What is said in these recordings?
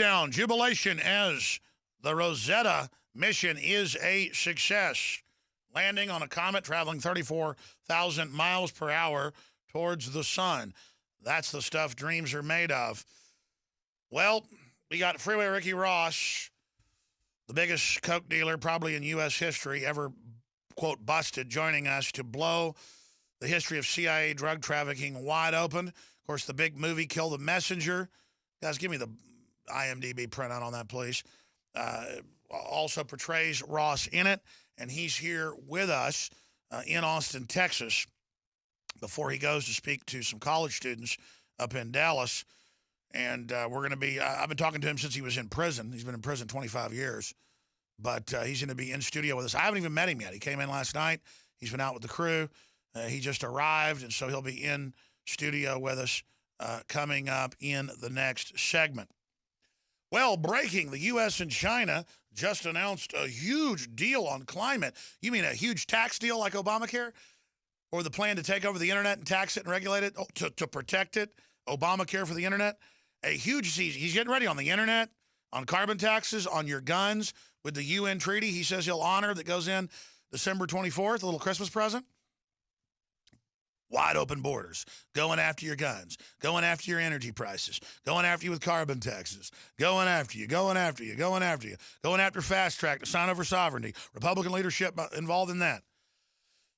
countdown, jubilation as the Rosetta mission is a success. Landing on a comet traveling 34,000 miles per hour towards the sun. That's the stuff dreams are made of. Well, we got Freeway Ricky Ross, the biggest coke dealer probably in U.S. history, ever, quote, busted, joining us to blow the history of CIA drug trafficking wide open. Of course, the big movie, Kill the Messenger. Guys, give me the IMDb printout on that, please. Also portrays Ross in it, and he's here with us in Austin, Texas, before he goes to speak to some college students up in Dallas. And we're going to be, I've been talking to him since he was in prison. He's been in prison 25 years. But he's going to be in studio with us. I haven't even met him yet. He came in last night. He's been out with the crew. He just arrived, and so he'll be in studio with us coming up in the next segment. Well, breaking, the U.S. and China just announced a huge deal on climate. You mean a huge tax deal like Obamacare? Or the plan to take over the internet and tax it and regulate it to protect it? Obamacare for the internet? A huge, he's getting ready on the internet, on carbon taxes, on your guns, with the UN treaty he says he'll honor that goes in December 24th, a little Christmas present. Wide open borders, going after your guns, going after your energy prices, going after you with carbon taxes, going after you, going after you, going after you, going after fast track to sign over sovereignty, Republican leadership involved in that.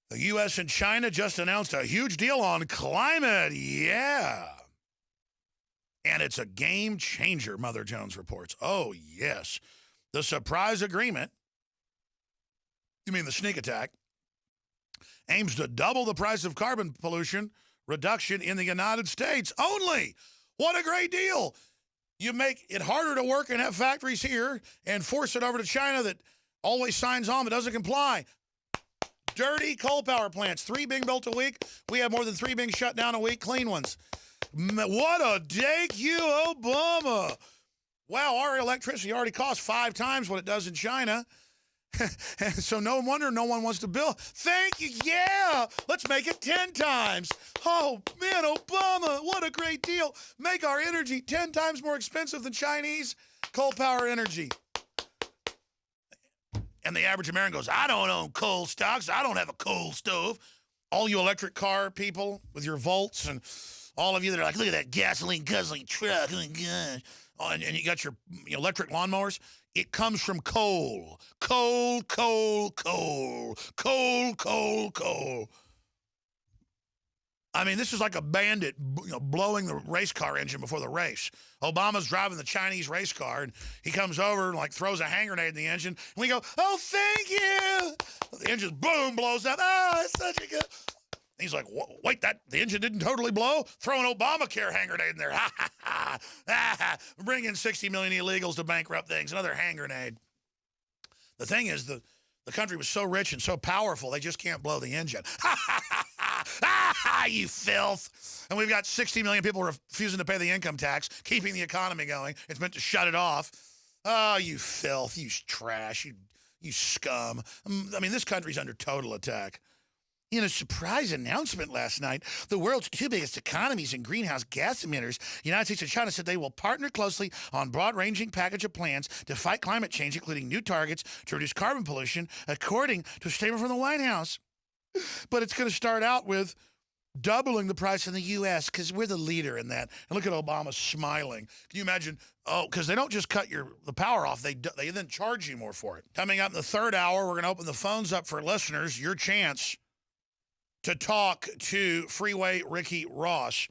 The U.S. and China just announced a huge deal on climate, yeah. And it's a game changer, Mother Jones reports. Oh, yes. The surprise agreement, you mean the sneak attack, aims to double the price of carbon pollution reduction in the United States only. What a great deal. You make it harder to work and have factories here and force it over to China that always signs on but doesn't comply. Dirty coal power plants, 3 being built a week. We have more than 3 being shut down a week, clean ones. What a thank you, Obama. Wow, our electricity already costs 5 times what it does in China. And so no wonder no one wants to build. Thank you, yeah. Let's make it 10 times. Oh, man, Obama, what a great deal. Make our energy 10 times more expensive than Chinese coal power energy. And the average American goes, I don't own coal stocks. I don't have a coal stove. All you electric car people with your Volts and all of you that are like, look at that gasoline guzzling truck. Oh, my gosh. Oh, and you got your electric lawnmowers. It comes from coal. Coal, coal, coal. Coal, coal, coal. I mean, this is like a bandit, blowing the race car engine before the race. Obama's driving the Chinese race car, and he comes over and, like, throws a hand grenade in the engine. And we go, oh, thank you. The engine, boom, blows up. Oh, it's such a good... And he's like, wait, the engine didn't totally blow? Throw an Obamacare hand grenade in there. Ha, ha, ha. Ha. Bring in 60 million illegals to bankrupt things. Another hand grenade. The thing is, the country was so rich and so powerful, they just can't blow the engine. Ha, ha, ha, ha. Ah, you filth. And we've got 60 million people refusing to pay the income tax, keeping the economy going. It's meant to shut it off. Oh, you filth, you trash, you scum. I mean, this country's under total attack. In a surprise announcement last night, the world's 2 biggest economies in greenhouse gas emitters, the United States and China, said they will partner closely on broad-ranging package of plans to fight climate change, including new targets to reduce carbon pollution, according to a statement from the White House. But it's going to start out with doubling the price in the U.S. because we're the leader in that. And look at Obama smiling. Can you imagine? Oh, because they don't just cut the power off. They then charge you more for it. Coming up in the 3rd hour, we're going to open the phones up for listeners. Your chance to talk to Freeway Ricky Ross.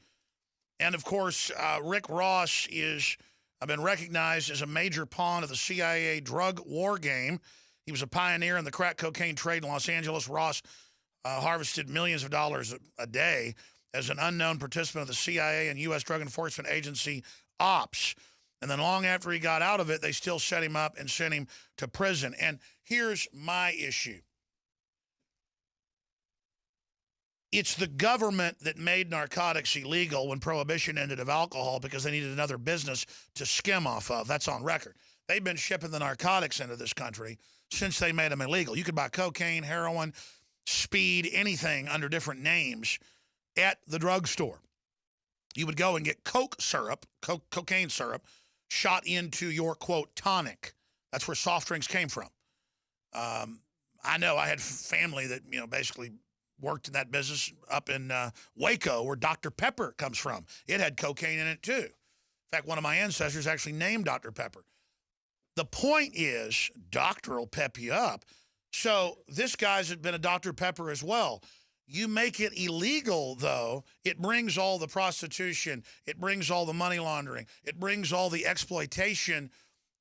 And, of course, Rick Ross has been recognized as a major pawn of the CIA drug war game. He was a pioneer in the crack cocaine trade in Los Angeles. Ross harvested millions of dollars a day as an unknown participant of the CIA and U.S. Drug Enforcement Agency ops. And then long after he got out of it, they still set him up and sent him to prison. And here's my issue. It's the government that made narcotics illegal when prohibition ended of alcohol because they needed another business to skim off of. That's on record. They've been shipping the narcotics into this country since they made them illegal. You could buy cocaine, heroin, speed, anything under different names at the drugstore. You would go and get coke syrup, cocaine syrup, shot into your, quote, tonic. That's where soft drinks came from. I know I had family that, basically worked in that business up in Waco, where Dr. Pepper comes from. It had cocaine in it, too. In fact, one of my ancestors actually named Dr. Pepper. The point is, doctor will pep you up. So this guy's been a Dr. Pepper as well. You make it illegal, though, it brings all the prostitution, it brings all the money laundering, it brings all the exploitation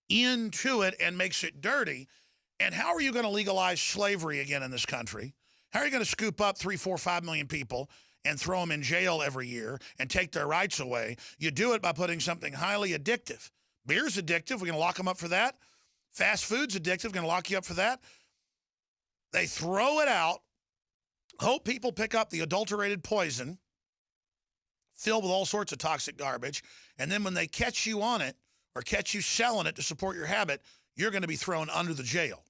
into it and makes it dirty. And how are you going to legalize slavery again in this country? How are you going to scoop up 3, 4, 5 million people and throw them in jail every year and take their rights away? You do it by putting something highly addictive. Beer's addictive. We're going to lock them up for that. Fast food's addictive. Going to lock you up for that. They throw it out, hope people pick up the adulterated poison filled with all sorts of toxic garbage, and then when they catch you on it or catch you selling it to support your habit, you're going to be thrown under the jail.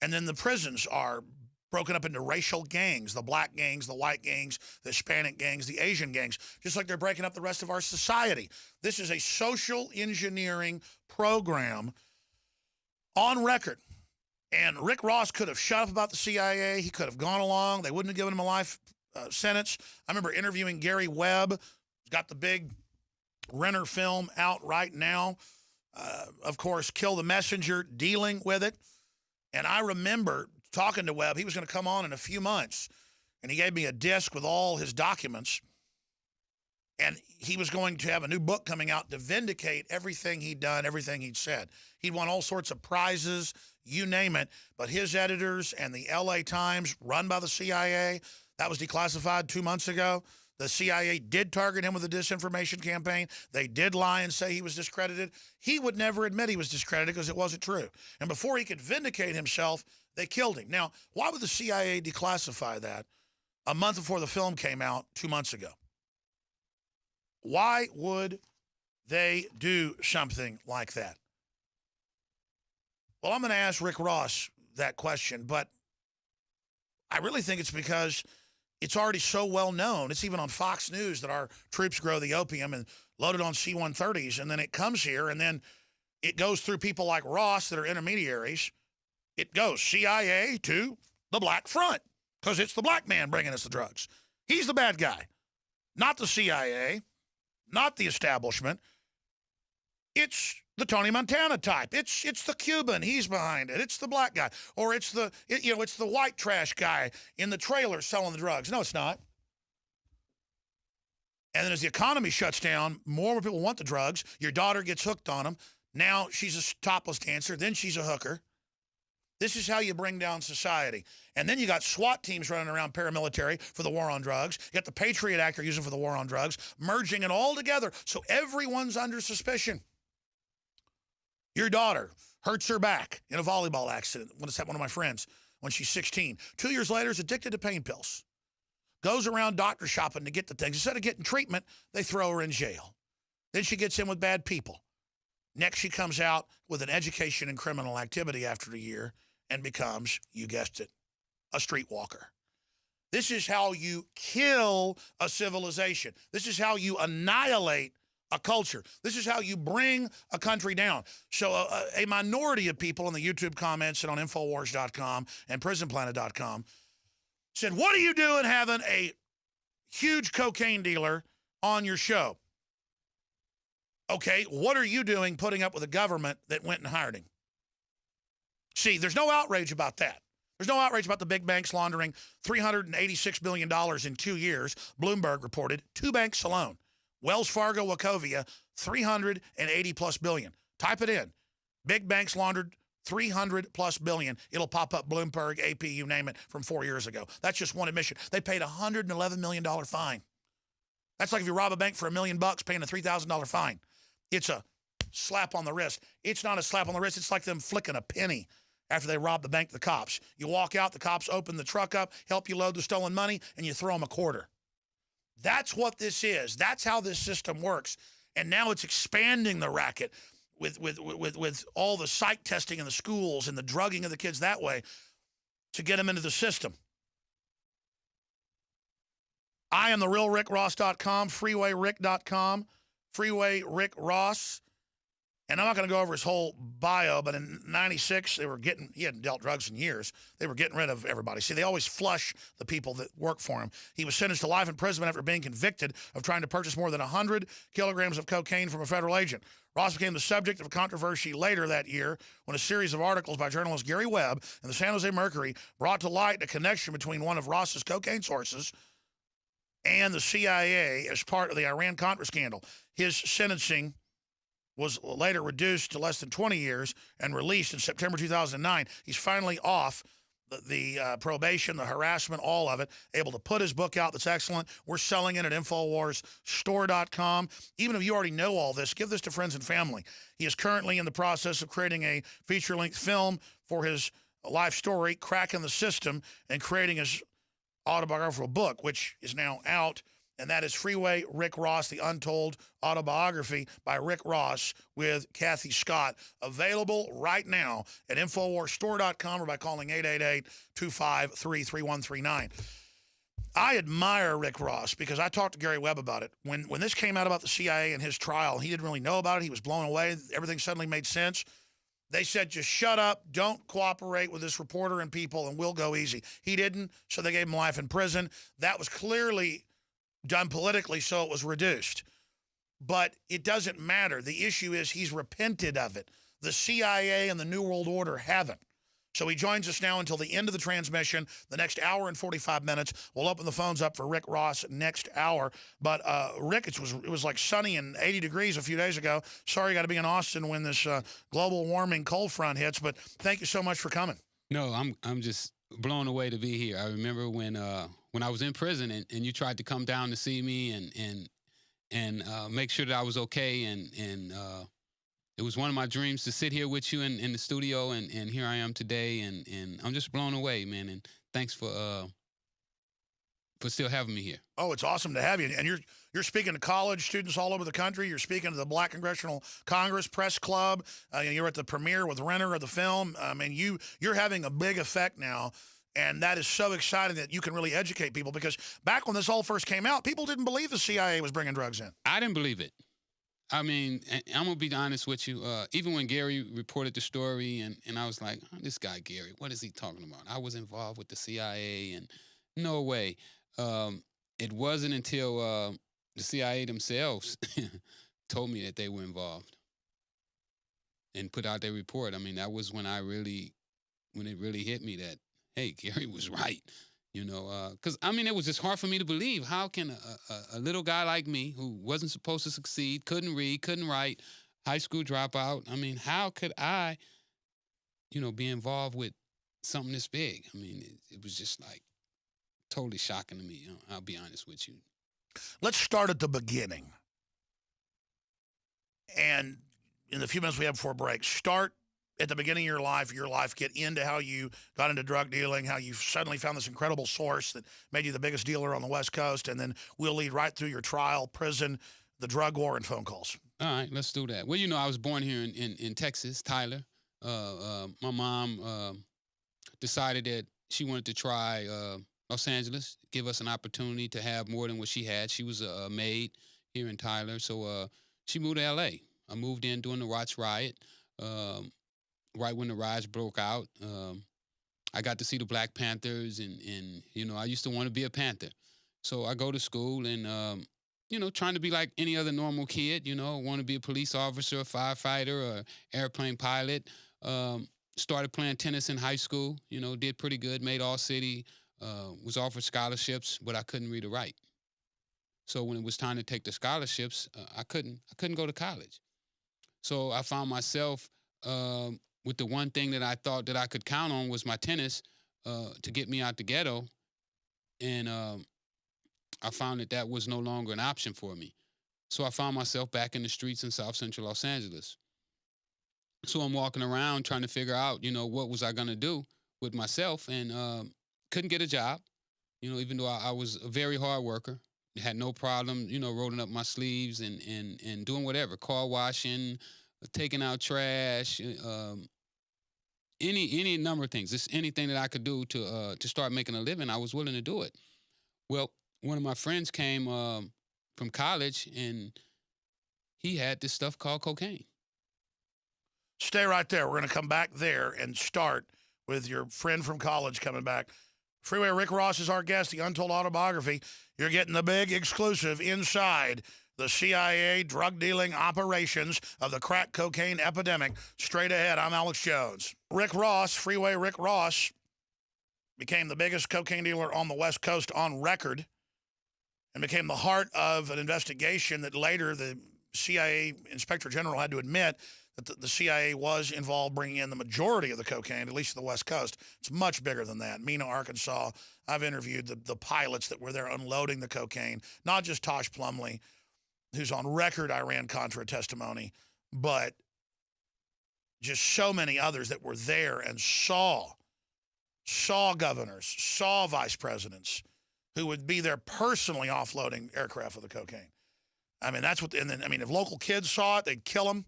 And then the prisons are broken up into racial gangs, the black gangs, the white gangs, the Hispanic gangs, the Asian gangs, just like they're breaking up the rest of our society. This is a social engineering program on record. And Rick Ross could have shut up about the CIA. He could have gone along. They wouldn't have given him a life sentence. I remember interviewing Gary Webb. He's got the big Renner film out right now. Of course, Kill the Messenger, dealing with it. And I remember talking to Webb. He was going to come on in a few months. And he gave me a disc with all his documents. And he was going to have a new book coming out to vindicate everything he'd done, everything he'd said. He'd won all sorts of prizes, you name it. But his editors and the LA Times, run by the CIA, that was declassified 2 months ago. The CIA did target him with a disinformation campaign. They did lie and say he was discredited. He would never admit he was discredited because it wasn't true. And before he could vindicate himself, they killed him. Now, why would the CIA declassify that a month before the film came out 2 months ago? Why would they do something like that? Well, I'm going to ask Rick Ross that question, but I really think it's because it's already so well known. It's even on Fox News that our troops grow the opium and load it on C-130s, and then it comes here, and then it goes through people like Ross that are intermediaries. It goes CIA to the Black Front because it's the black man bringing us the drugs. He's the bad guy, not the CIA, not the establishment. It's the Tony Montana type. It's the Cuban. He's behind it. It's the black guy, or it's the white trash guy in the trailer selling the drugs. No, it's not. And then as the economy shuts down, more people want the drugs. Your daughter gets hooked on them. Now she's a topless dancer. Then she's a hooker. This is how you bring down society. And then you got SWAT teams running around paramilitary for the war on drugs. You got the Patriot Act they're using for the war on drugs, merging it all together so everyone's under suspicion. Your daughter hurts her back in a volleyball accident. One of my friends when she's 16. 2 years later, is addicted to pain pills. Goes around doctor shopping to get the things. Instead of getting treatment, they throw her in jail. Then she gets in with bad people. Next, she comes out with an education in criminal activity after a year and becomes, you guessed it, a streetwalker. This is how you kill a civilization. This is how you annihilate a culture. This is how you bring a country down. So a minority of people in the YouTube comments and on Infowars.com and PrisonPlanet.com said, what are you doing having a huge cocaine dealer on your show? Okay, what are you doing putting up with a government that went and hired him? See, there's no outrage about that. There's no outrage about the big banks laundering $386 billion in 2 years. Bloomberg reported 2 banks alone. Wells Fargo, Wachovia, 380 plus billion. Type it in. Big banks laundered 300 plus billion. It'll pop up Bloomberg, AP, you name it, from 4 years ago. That's just one admission. They paid a $111 million fine. That's like if you rob a bank for $1 million, paying a $3,000 fine. It's a slap on the wrist. It's not a slap on the wrist. It's like them flicking a penny after they rob the bank to the cops. You walk out, the cops open the truck up, help you load the stolen money, and you throw them a quarter. That's what this is. That's how this system works. And now it's expanding the racket with all the psych testing in the schools and the drugging of the kids that way to get them into the system. I am the real RickRoss.com, freewayrick.com, Freeway Rick Ross. And I'm not going to go over his whole bio, but in '96, he hadn't dealt drugs in years. They were getting rid of everybody. See, they always flush the people that work for him. He was sentenced to life imprisonment after being convicted of trying to purchase more than 100 kilograms of cocaine from a federal agent. Ross became the subject of controversy later that year when a series of articles by journalist Gary Webb in the San Jose Mercury brought to light a connection between one of Ross's cocaine sources and the CIA as part of the Iran-Contra scandal. His sentencing was later reduced to less than 20 years and released in September 2009. He's finally off the probation, the harassment, all of it, able to put his book out that's excellent. We're selling it at InfoWarsStore.com. Even if you already know all this, give this to friends and family. He is currently in the process of creating a feature-length film for his life story, Cracking the System, and creating his autobiographical book, which is now out. And that is Freeway Rick Ross, The Untold Autobiography by Rick Ross with Kathy Scott. Available right now at InfoWarsStore.com or by calling 888-253-3139. I admire Rick Ross because I talked to Gary Webb about it. When this came out about the CIA and his trial, he didn't really know about it. He was blown away. Everything suddenly made sense. They said, just shut up, don't cooperate with this reporter and people, and we'll go easy. He didn't, so they gave him life in prison. That was clearly done politically, so it was reduced. But it doesn't matter. The issue is he's repented of it. The CIA and the New World Order haven't. So he joins us now until the end of the transmission, the next hour and 45 minutes. We'll open the phones up for Rick Ross next hour. But, Rick, it was like sunny and 80 degrees a few days ago. Sorry you got to be in Austin when this global warming cold front hits, but thank you so much for coming. No, I'm just blown away to be here. I remember when I was in prison and you tried to come down to see me and make sure that I was okay. And it was one of my dreams to sit here with you in the studio, and here I am today. And I'm just blown away, man. And thanks for still having me here. Oh, it's awesome to have you. And you're speaking to college students all over the country. You're speaking to the Black Congressional Congress Press Club. You're at the premiere with Renner of the film. I mean, you're having a big effect now. And that is so exciting that you can really educate people, because back when this all first came out, people didn't believe the CIA was bringing drugs in. I didn't believe it. I mean, I'm going to be honest with you. Even when Gary reported the story and I was like, oh, this guy Gary, what is he talking about? I was involved with the CIA and no way. It wasn't until the CIA themselves told me that they were involved and put out their report. I mean, that was when it really hit me that, hey, Gary was right, because, I mean, it was just hard for me to believe. How can a little guy like me who wasn't supposed to succeed, couldn't read, couldn't write, high school dropout, I mean, how could I, be involved with something this big? I mean, it was just like totally shocking to me. I'll be honest with you. Let's start at the beginning. And in the few minutes we have before break, start at the beginning of your life, get into how you got into drug dealing, how you suddenly found this incredible source that made you the biggest dealer on the West Coast, and then we'll lead right through your trial, prison, the drug war, and phone calls. All right, let's do that. Well, I was born here in Texas, Tyler. My mom decided that she wanted to try Los Angeles, give us an opportunity to have more than what she had. She was a maid here in Tyler, so she moved to L.A. I moved in during the Watts riot. Right when the riots broke out, I got to see the Black Panthers, and I used to want to be a Panther. So I go to school and, trying to be like any other normal kid, want to be a police officer, a firefighter, or airplane pilot. Started playing tennis in high school, did pretty good, made All-City, was offered scholarships, but I couldn't read or write. So when it was time to take the scholarships, I couldn't go to college. So I found myself with the one thing that I thought that I could count on was my tennis to get me out the ghetto. And I found that was no longer an option for me. So I found myself back in the streets in South Central Los Angeles. So I'm walking around trying to figure out, what was I going to do with myself, and couldn't get a job, even though I was a very hard worker. Had no problem, rolling up my sleeves and doing whatever, car washing, taking out trash, any number of things. Just anything that I could do to start making a living, I was willing to do it. Well, one of my friends came from college, and he had this stuff called cocaine. Stay right there. We're going to come back there and start with your friend from college coming back. Freeway Rick Ross is our guest, the Untold Autobiography. You're getting the big exclusive inside the CIA drug dealing operations of the crack cocaine epidemic. Straight ahead, I'm Alex Jones. Rick Ross, Freeway Rick Ross, became the biggest cocaine dealer on the West Coast on record and became the heart of an investigation that later the CIA Inspector General had to admit that the CIA was involved bringing in the majority of the cocaine, at least to the West Coast. It's much bigger than that. Mena, Arkansas, I've interviewed the pilots that were there unloading the cocaine, not just Tosh Plumley, who's on record Iran-Contra testimony, but just so many others that were there and saw governors, saw vice presidents who would be there personally offloading aircraft with the cocaine. I mean, that's what, and then, I mean, if local kids saw it, they'd kill them.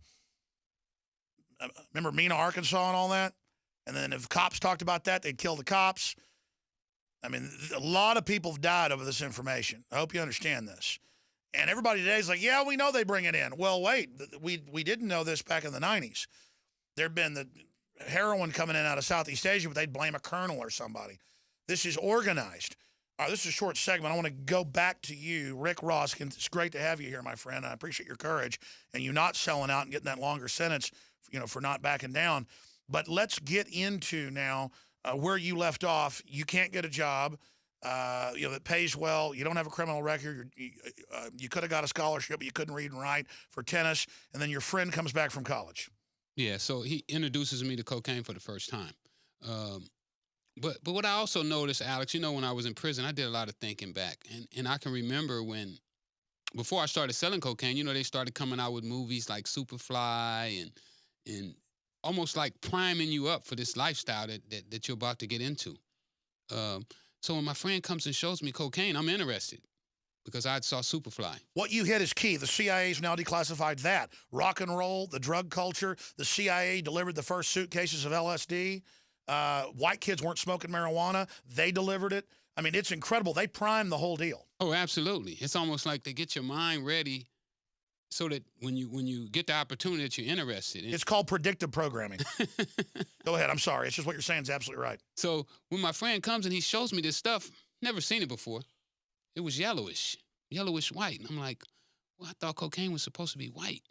Remember Mena, Arkansas and all that? And then if cops talked about that, they'd kill the cops. I mean, a lot of people have died over this information. I hope you understand this. And everybody today is like, yeah, we know they bring it in. Well, wait, we didn't know this back in the 90s. There'd been the heroin coming in out of Southeast Asia, but they'd blame a colonel or somebody. This is organized. All right, this is a short segment. I want to go back to you, Rick Ross. It's great to have you here, my friend. I appreciate your courage and you not selling out and getting that longer sentence, for not backing down. But let's get into now where you left off. You can't get a job, that pays well. You don't have a criminal record. You could have got a scholarship, but you couldn't read and write for tennis. And then your friend comes back from college. Yeah, so he introduces me to cocaine for the first time. But what I also noticed, Alex, when I was in prison, I did a lot of thinking back. And I can remember before I started selling cocaine, they started coming out with movies like Superfly and almost like priming you up for this lifestyle that you're about to get into. So when my friend comes and shows me cocaine, I'm interested because I saw Superfly. What you hit is key. The CIA's now declassified that. Rock and roll, the drug culture. The CIA delivered the first suitcases of LSD. White kids weren't smoking marijuana. They delivered it. I mean, it's incredible. They primed the whole deal. Oh, absolutely. It's almost like they get your mind ready so that when you get the opportunity that you're interested in. It's called predictive programming. Go ahead. I'm sorry. It's just what you're saying is absolutely right. So when my friend comes and he shows me this stuff, never seen it before. It was yellowish white. And I'm like, well, I thought cocaine was supposed to be white.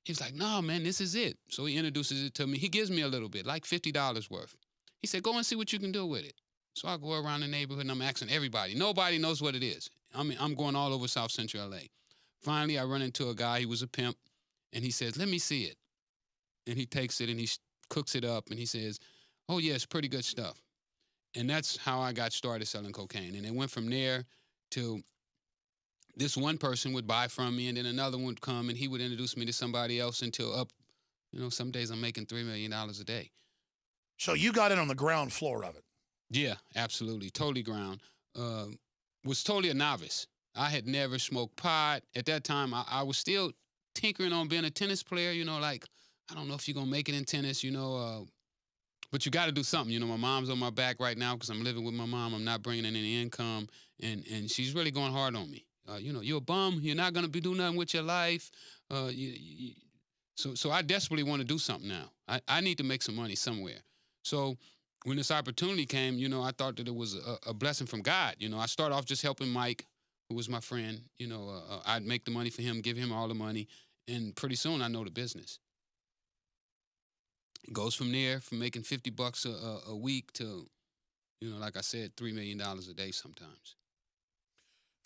He's like, no, man, this is it. So he introduces it to me. He gives me a little bit, like $50 worth. He said, go and see what you can do with it. So I go around the neighborhood and I'm asking everybody. Nobody knows what it is. I'm going all over South Central LA. Finally, I run into a guy. He was a pimp. And he says, let me see it. And he takes it and he cooks it up. And he says, oh, yeah, it's pretty good stuff. And that's how I got started selling cocaine. And it went from there to this one person would buy from me, and then another one would come, and he would introduce me to somebody else until some days I'm making $3 million a day. So you got in on the ground floor of it. Yeah, absolutely. Totally ground. Was totally a novice. I had never smoked pot. At that time, I was still tinkering on being a tennis player, like, I don't know if you're going to make it in tennis, but you got to do something. My mom's on my back right now because I'm living with my mom. I'm not bringing in any income, and she's really going hard on me. You're a bum. You're not going to be doing nothing with your life. So I desperately want to do something now. I need to make some money somewhere. So when this opportunity came, I thought that it was a blessing from God. I started off just helping Mike, who was my friend. I'd make the money for him, give him all the money, and pretty soon I know the business. It goes from there, from making $50 a week to, like I said, $3 million a day sometimes.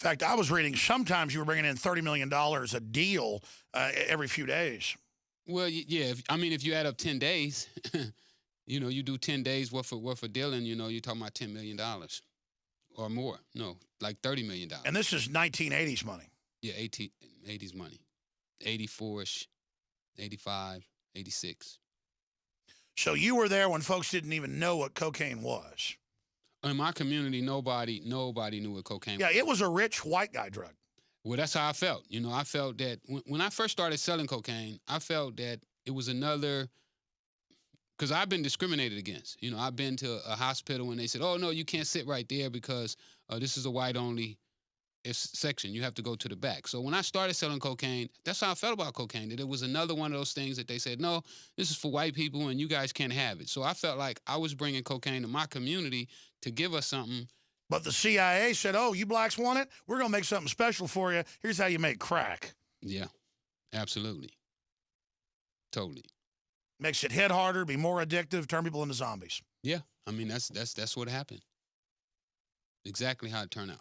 In fact, I was reading sometimes you were bringing in $30 million a deal every few days. Well, yeah. If you add up 10 days, you do 10 days worth of dealing, you're talking about $10 million or more. No, like $30 million. And this is 1980s money. Yeah, 80s money. 84-ish, 85, 86. So you were there when folks didn't even know what cocaine was. In my community, nobody knew what cocaine was. Yeah, it was a rich white guy drug. Well, that's how I felt. I felt that when I first started selling cocaine, I felt that it was another, because I've been discriminated against. I've been to a hospital and they said, oh, no, you can't sit right there because this is a white-only section. You have to go to the back. So when I started selling cocaine, that's how I felt about cocaine. That it was another one of those things that they said, no, this is for white people and you guys can't have it. So I felt like I was bringing cocaine to my community to give us something. But the CIA said, oh, you blacks want it? We're going to make something special for you. Here's how you make crack. Yeah, absolutely. Totally. Makes it hit harder, be more addictive, turn people into zombies. Yeah, I mean, that's what happened. Exactly how it turned out.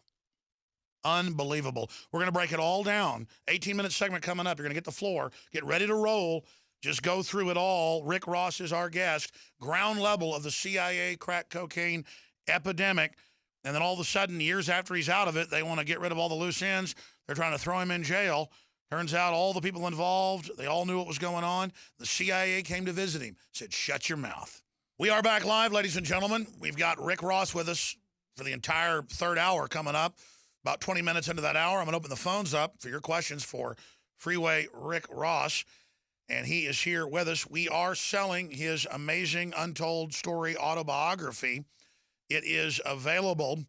Unbelievable. We're going to break it all down. 18-minute segment coming up. You're going to get the floor. Get ready to roll. Just go through it all. Rick Ross is our guest. Ground level of the CIA crack cocaine epidemic. And then all of a sudden, years after he's out of it, they want to get rid of all the loose ends. They're trying to throw him in jail. Turns out all the people involved, they all knew what was going on. The CIA came to visit him, said, shut your mouth. We are back live, ladies and gentlemen. We've got Rick Ross with us for the entire third hour coming up. About 20 minutes into that hour, I'm going to open the phones up for your questions for Freeway Rick Ross. And he is here with us. We are selling his amazing untold story autobiography. It is available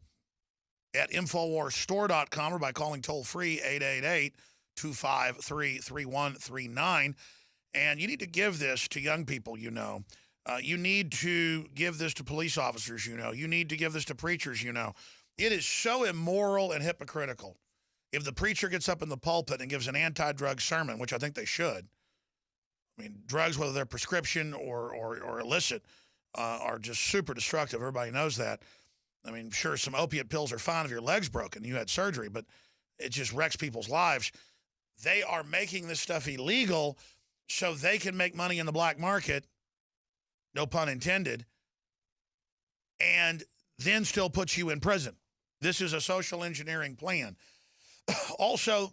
at InfoWarsStore.com or by calling toll-free 888-253-3139. And you need to give this to young people, you know. You need to give this to police officers, you know. You need to give this to preachers, you know. It is so immoral and hypocritical. If the preacher gets up in the pulpit and gives an anti-drug sermon, which I think they should, I mean, drugs, whether they're prescription or illicit, are just super destructive. Everybody knows that. I mean, sure, some opiate pills are fine if your leg's broken, you had surgery, but it just wrecks people's lives. They are making this stuff illegal so they can make money in the black market, no pun intended, and then still put you in prison. This is a social engineering plan. Also,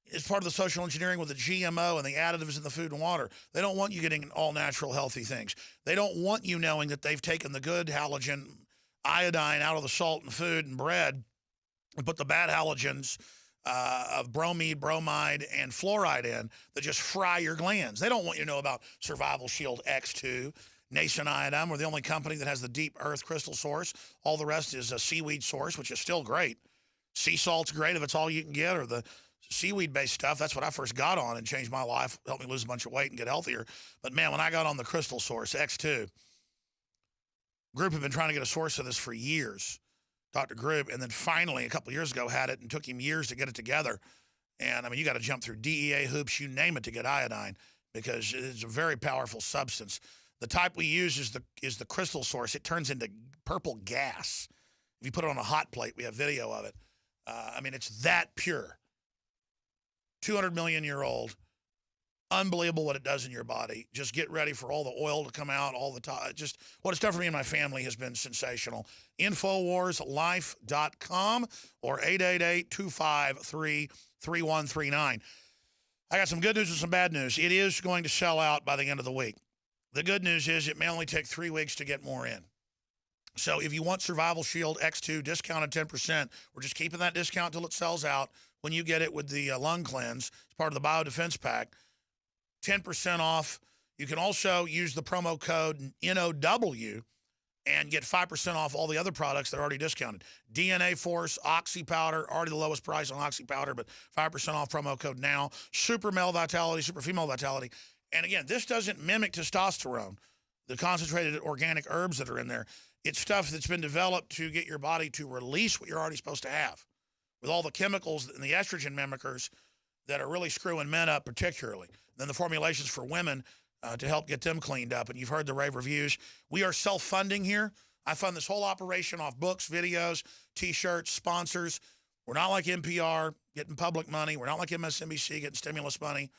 it's part of the social engineering with the GMO and the additives in the food and water. They don't want you getting all natural, healthy things. They don't want you knowing that they've taken the good halogen iodine out of the salt and food and bread and put the bad halogens of bromide, and fluoride in that just fry your glands. They don't want you to know about Survival Shield X2. Nation Iodine, we're the only company that has the deep earth crystal source. All the rest is a seaweed source, which is still great. Sea salt's great if it's all you can get, or the seaweed-based stuff. That's what I first got on and changed my life, helped me lose a bunch of weight and get healthier. But, man, when I got on the crystal source, X2, Group had been trying to get a source of this for years, Dr. Group, and then finally a couple years ago had it and took him years to get it together. And, I mean, you got to jump through DEA hoops, you name it, to get iodine because it's a very powerful substance. The type we use is the crystal source. It turns into purple gas. If you put it on a hot plate, we have video of it. I mean, it's that pure. 200 million year old. Unbelievable what it does in your body. Just get ready for all the oil to come out all the time. Just what it's done for me and my family has been sensational. InfoWarsLife.com or 888-253-3139. I got some good news and some bad news. It is going to sell out by the end of the week. The good news is it may only take 3 weeks to get more in. So if you want Survival Shield X2 discounted 10%, we're just keeping that discount until it sells out. When you get it with the lung cleanse, it's part of the Biodefense Pack, 10% off. You can also use the promo code NOW and get 5% off all the other products that are already discounted. DNA Force, Oxy Powder, already the lowest price on Oxy Powder, but 5% off promo code now. Super Male Vitality, Super Female Vitality. And again, this doesn't mimic testosterone, the concentrated organic herbs that are in there. It's stuff that's been developed to get your body to release what you're already supposed to have with all the chemicals and the estrogen mimickers that are really screwing men up particularly. Then the formulations for women to help get them cleaned up. And you've heard the rave reviews. We are self-funding here. I fund this whole operation off books, videos, T-shirts, sponsors. We're not like NPR getting public money. We're not like MSNBC getting stimulus money.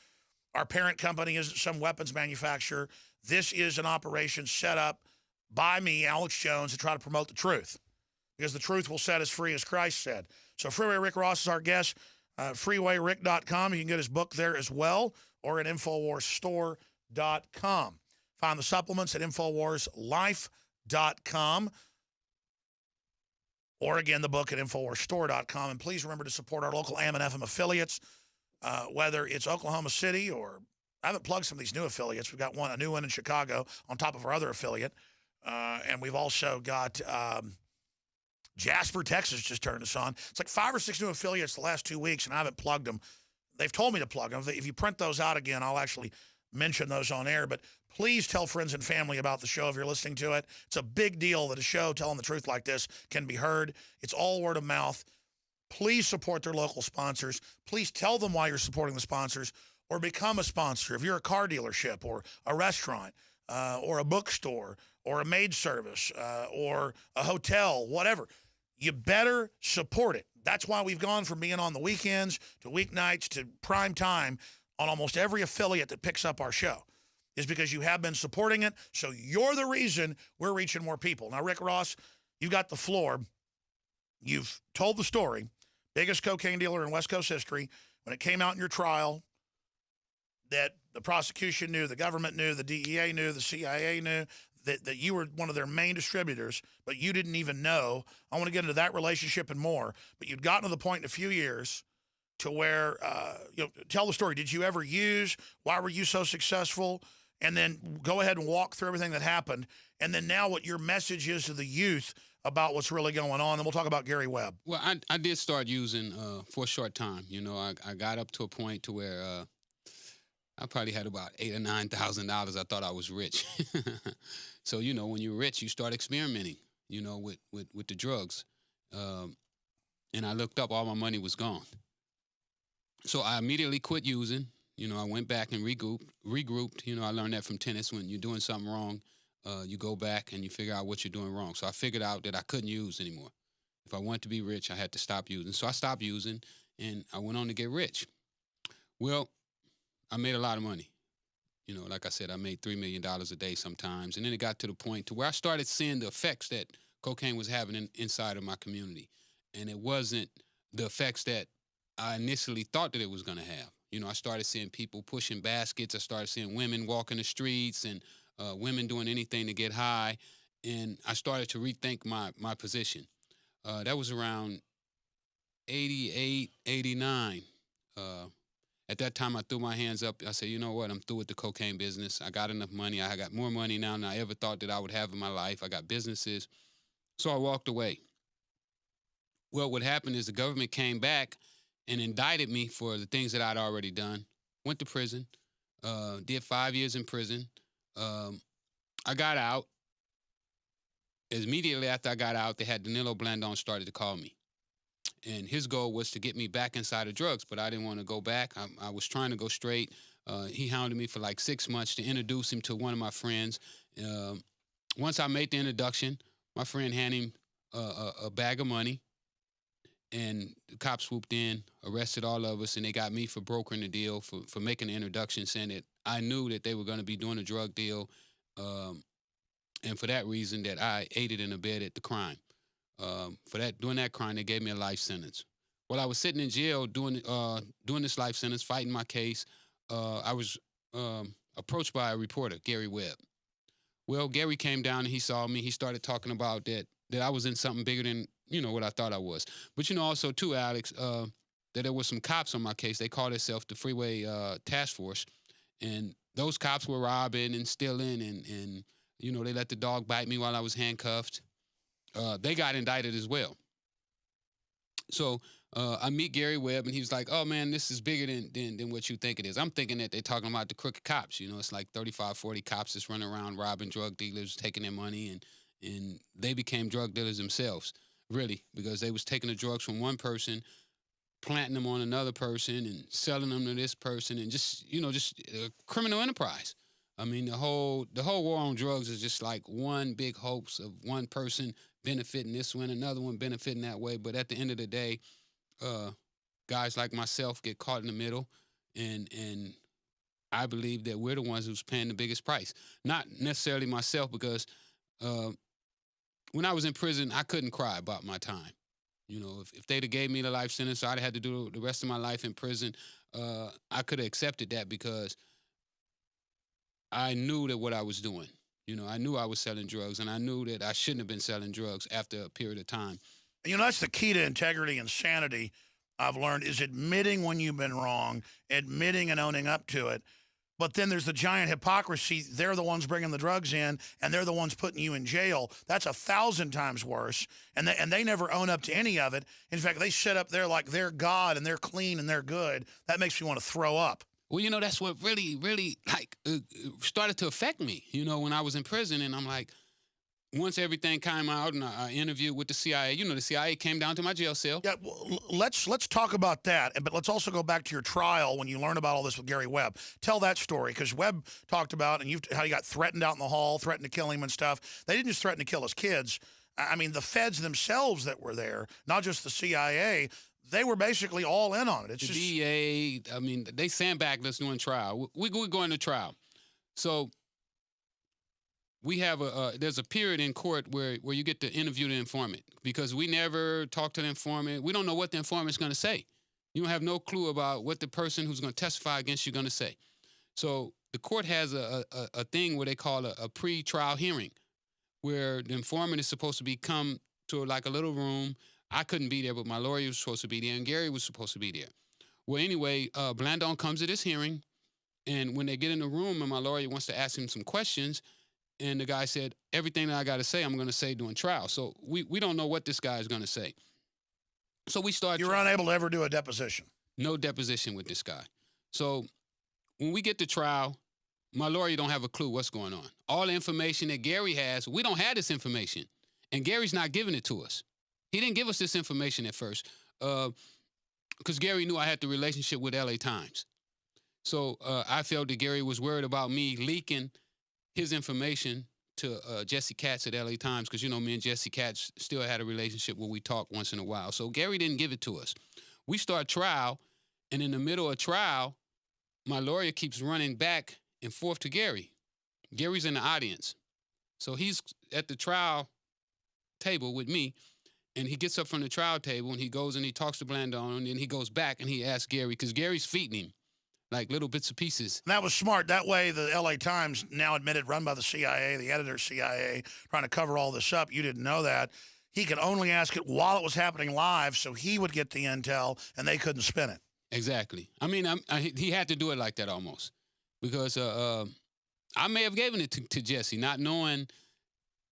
Our parent company isn't some weapons manufacturer. This is an operation set up by me, Alex Jones, to try to promote the truth. Because the truth will set us free, as Christ said. So Freeway Rick Ross is our guest. FreewayRick.com. You can get his book there as well, or at InfoWarsStore.com. Find the supplements at InfoWarsLife.com. Or, again, the book at InfoWarsStore.com. And please remember to support our local AM and FM affiliates, whether it's Oklahoma City or I haven't plugged some of these new affiliates. We've got a new one in Chicago on top of our other affiliate. And we've also got Jasper, Texas just turned us on. It's like 5 or 6 new affiliates the last 2 weeks, and I haven't plugged them. They've told me to plug them. If you print those out again, I'll actually mention those on air. But please tell friends and family about the show if you're listening to it. It's a big deal that a show telling the truth like this can be heard. It's all word of mouth. Please support their local sponsors. Please tell them why you're supporting the sponsors, or become a sponsor. If you're a car dealership or a restaurant or a bookstore or a maid service or a hotel, whatever, you better support it. That's why we've gone from being on the weekends to weeknights to prime time on almost every affiliate that picks up our show, is because you have been supporting it. So you're the reason we're reaching more people. Now, Rick Ross, you've got the floor. You've told the story. Biggest cocaine dealer in West Coast history. When it came out in your trial, that the prosecution knew, the government knew, the DEA knew, the CIA knew, that you were one of their main distributors, but you didn't even know. I want to get into that relationship and more. But you'd gotten to the point in a few years to where, tell the story. Did you ever use? Why were you so successful? And then go ahead and walk through everything that happened. And then now what your message is to the youth about what's really going on. And we'll talk about Gary Webb. Well, I did start using for a short time. I got up to a point to where I probably had about $8,000 or $9,000. I thought I was rich. So, when you're rich, you start experimenting, with the drugs. And I looked up, all my money was gone. So I immediately quit using. I went back and regrouped. I learned that from tennis. When you're doing something wrong, you go back and you figure out what you're doing wrong. So I figured out that I couldn't use anymore. If I wanted to be rich, I had to stop using. So I stopped using, and I went on to get rich. Well, I made a lot of money. Like I said, I made $3 million a day sometimes. And then it got to the point to where I started seeing the effects that cocaine was having inside of my community. And it wasn't the effects that I initially thought that it was going to have. I started seeing people pushing baskets. I started seeing women walking the streets and women doing anything to get high. And I started to rethink my position. That was around 88, 89. At that time, I threw my hands up. I said, you know what? I'm through with the cocaine business. I got enough money. I got more money now than I ever thought that I would have in my life. I got businesses. So I walked away. Well, what happened is the government came back and indicted me for the things that I'd already done. Went to prison. Did 5 years in prison. I got out. Immediately after I got out, they had Danilo Blandon started to call me. And his goal was to get me back inside of drugs, but I didn't want to go back. I was trying to go straight. He hounded me for like 6 months to introduce him to one of my friends. Once I made the introduction, my friend handed him a bag of money, and the cops swooped in, arrested all of us, and they got me for brokering the deal, for making the introduction, saying that I knew that they were going to be doing a drug deal, and for that reason that I aided and abetted the crime. Doing that crime, they gave me a life sentence. While I was sitting in jail doing this life sentence, fighting my case, I was approached by a reporter, Gary Webb. Well, Gary came down and he saw me. He started talking about that I was in something bigger than what I thought I was. But also too, Alex, that there were some cops on my case. They called themselves the Freeway Task Force, and those cops were robbing and stealing, and they let the dog bite me while I was handcuffed. They got indicted as well. So I meet Gary Webb, and he was like, oh, man, this is bigger than what you think it is. I'm thinking that they're talking about the crooked cops. It's like 35, 40 cops that's running around robbing drug dealers, taking their money, and they became drug dealers themselves, really, because they was taking the drugs from one person, planting them on another person, and selling them to this person, and just a criminal enterprise. I mean, the whole war on drugs is just like one big hoax of one person benefiting this one, another one benefiting that way. But at the end of the day, guys like myself get caught in the middle, and I believe that we're the ones who's paying the biggest price. Not necessarily myself, because when I was in prison, I couldn't cry about my time. If they'd have gave me the life sentence, I'd have had to do the rest of my life in prison. I could have accepted that because I knew that what I was doing. I knew I was selling drugs, and I knew that I shouldn't have been selling drugs after a period of time. That's the key to integrity and sanity, I've learned, is admitting when you've been wrong, admitting and owning up to it. But then there's the giant hypocrisy. They're the ones bringing the drugs in, and they're the ones putting you in jail. That's 1,000 times worse. And they never own up to any of it. In fact, they sit up there like they're God and they're clean and they're good. That makes me want to throw up. Well, you know, that's what really, really started to affect me. You know, when I was in prison, and I'm like, once everything came out and I interviewed with the CIA, you know, the CIA came down to my jail cell. Yeah, well, let's talk about that, but let's also go back to your trial when you learn about all this with Gary Webb. Tell that story, because Webb talked about how you got threatened out in the hall, threatened to kill him and stuff. They didn't just threaten to kill his kids. I mean, the feds themselves that were there, not just the CIA, they were basically all in on it. It's the just DA, I mean, they sandbagged us doing trial. We going to trial. So we have there's a period in court where you get to interview the informant, because we never talk to the informant. We don't know what the informant's going to say. You don't have no clue about what the person who's going to testify against you going to say. So the court has a thing where they call a pre-trial hearing, where the informant is supposed to come to like a little room. I couldn't be there, but my lawyer was supposed to be there, and Gary was supposed to be there. Well, anyway, Blandon comes to this hearing, and when they get in the room and my lawyer wants to ask him some questions, and the guy said, everything that I got to say, I'm going to say during trial. So we don't know what this guy is going to say. So we start. You were unable to ever do a deposition. No deposition with this guy. So when we get to trial, my lawyer don't have a clue what's going on. All the information that Gary has, we don't have this information. And Gary's not giving it to us. He didn't give us this information at first, because Gary knew I had the relationship with LA Times. So I felt that Gary was worried about me leaking his information to Jesse Katz at LA Times, because, you know, me and Jesse Katz still had a relationship where we talk once in a while. So Gary didn't give it to us. We start trial, and in the middle of trial, my lawyer keeps running back and forth to Gary. Gary's in the audience. So he's at the trial table with me, and he gets up from the trial table, and he goes and he talks to Blandon, and then he goes back and he asks Gary, because Gary's feeding him like little bits of pieces. And that was smart. That way, the LA Times, now admitted, run by the CIA, the editor CIA, trying to cover all this up. You didn't know that. He could only ask it while it was happening live, so he would get the intel, and they couldn't spin it. Exactly. I mean, he had to do it like that almost, because I may have given it to Jesse, not knowing,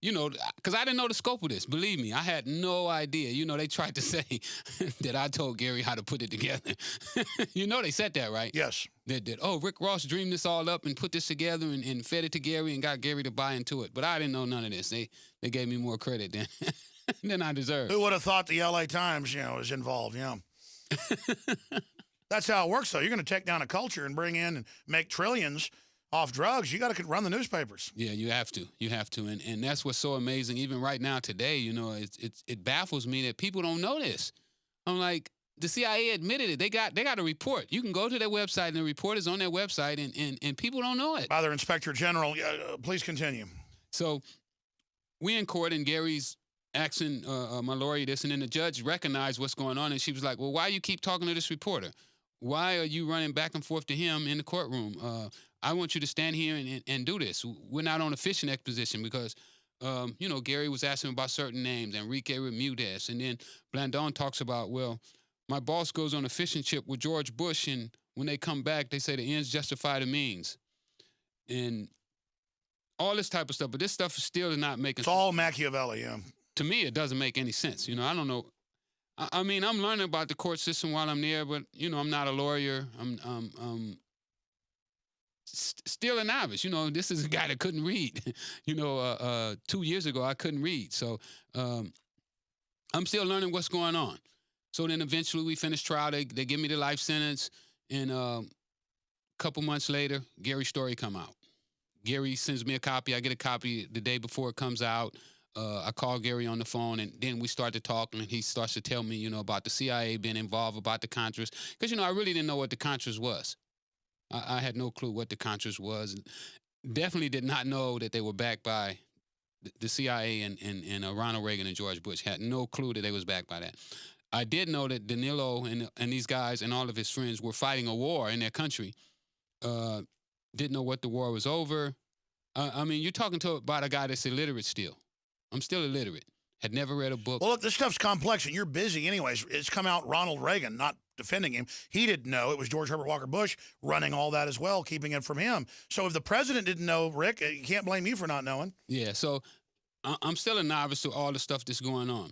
you know, because I didn't know the scope of this. Believe me, I had no idea. You know, they tried to say that I told Gary how to put it together. You know, they said that, right? Yes. That RickRoss dreamed this all up and put this together and fed it to Gary and got Gary to buy into it. But I didn't know none of this. They gave me more credit than I deserved. Who would have thought the LA Times, you know, is involved? Yeah. That's how it works, though. You're going to take down a culture and bring in and make trillions off drugs. You got to run the newspapers. Yeah, you have to. You have to. And that's what's so amazing. Even right now today, you know, it baffles me that people don't know this. I'm like, the CIA admitted it. They got a report. You can go to their website, and the report is on their website, and people don't know it. By their Inspector General. Please continue. So we in court, and Gary's asking my lawyer this, and then the judge recognized what's going on, and she was like, well, why you keep talking to this reporter? Why are you running back and forth to him in the courtroom? I want you to stand here and do this. We're not on a fishing expedition, because, you know, Gary was asking about certain names, Enrique Ramirez. And then Blandon talks about, well, my boss goes on a fishing trip with George Bush, and when they come back, they say the ends justify the means. And all this type of stuff. But this stuff is still not making sense. It's all Machiavelli, yeah. To me, it doesn't make any sense. You know, I don't know. I mean, I'm learning about the court system while I'm there, but, you know, I'm not a lawyer. I'm still a novice. You know, this is a guy that couldn't read. You know, 2 years ago, I couldn't read. So I'm still learning what's going on. So then eventually we finish trial. They give me the life sentence. And a couple months later, Gary's story come out. Gary sends me a copy. I get a copy the day before it comes out. I call Gary on the phone, and then we start to talk, and he starts to tell me, you know, about the CIA being involved, about the Contras. Because, you know, I really didn't know what the Contras was. I had no clue what the Contras was. Definitely did not know that they were backed by the CIA and Ronald Reagan and George Bush. Had no clue that they was backed by that. I did know that Danilo and these guys and all of his friends were fighting a war in their country. Didn't know what the war was over. I mean, you're talking about a guy that's illiterate still. I'm still illiterate. Had never read a book. Well, look, this stuff's complex, and you're busy anyways. It's come out Ronald Reagan, not defending him. He didn't know it was George Herbert Walker Bush running all that as well, keeping it from him. So if the president didn't know, Rick, you can't blame you for not knowing. Yeah, so I'm still a novice to all the stuff that's going on.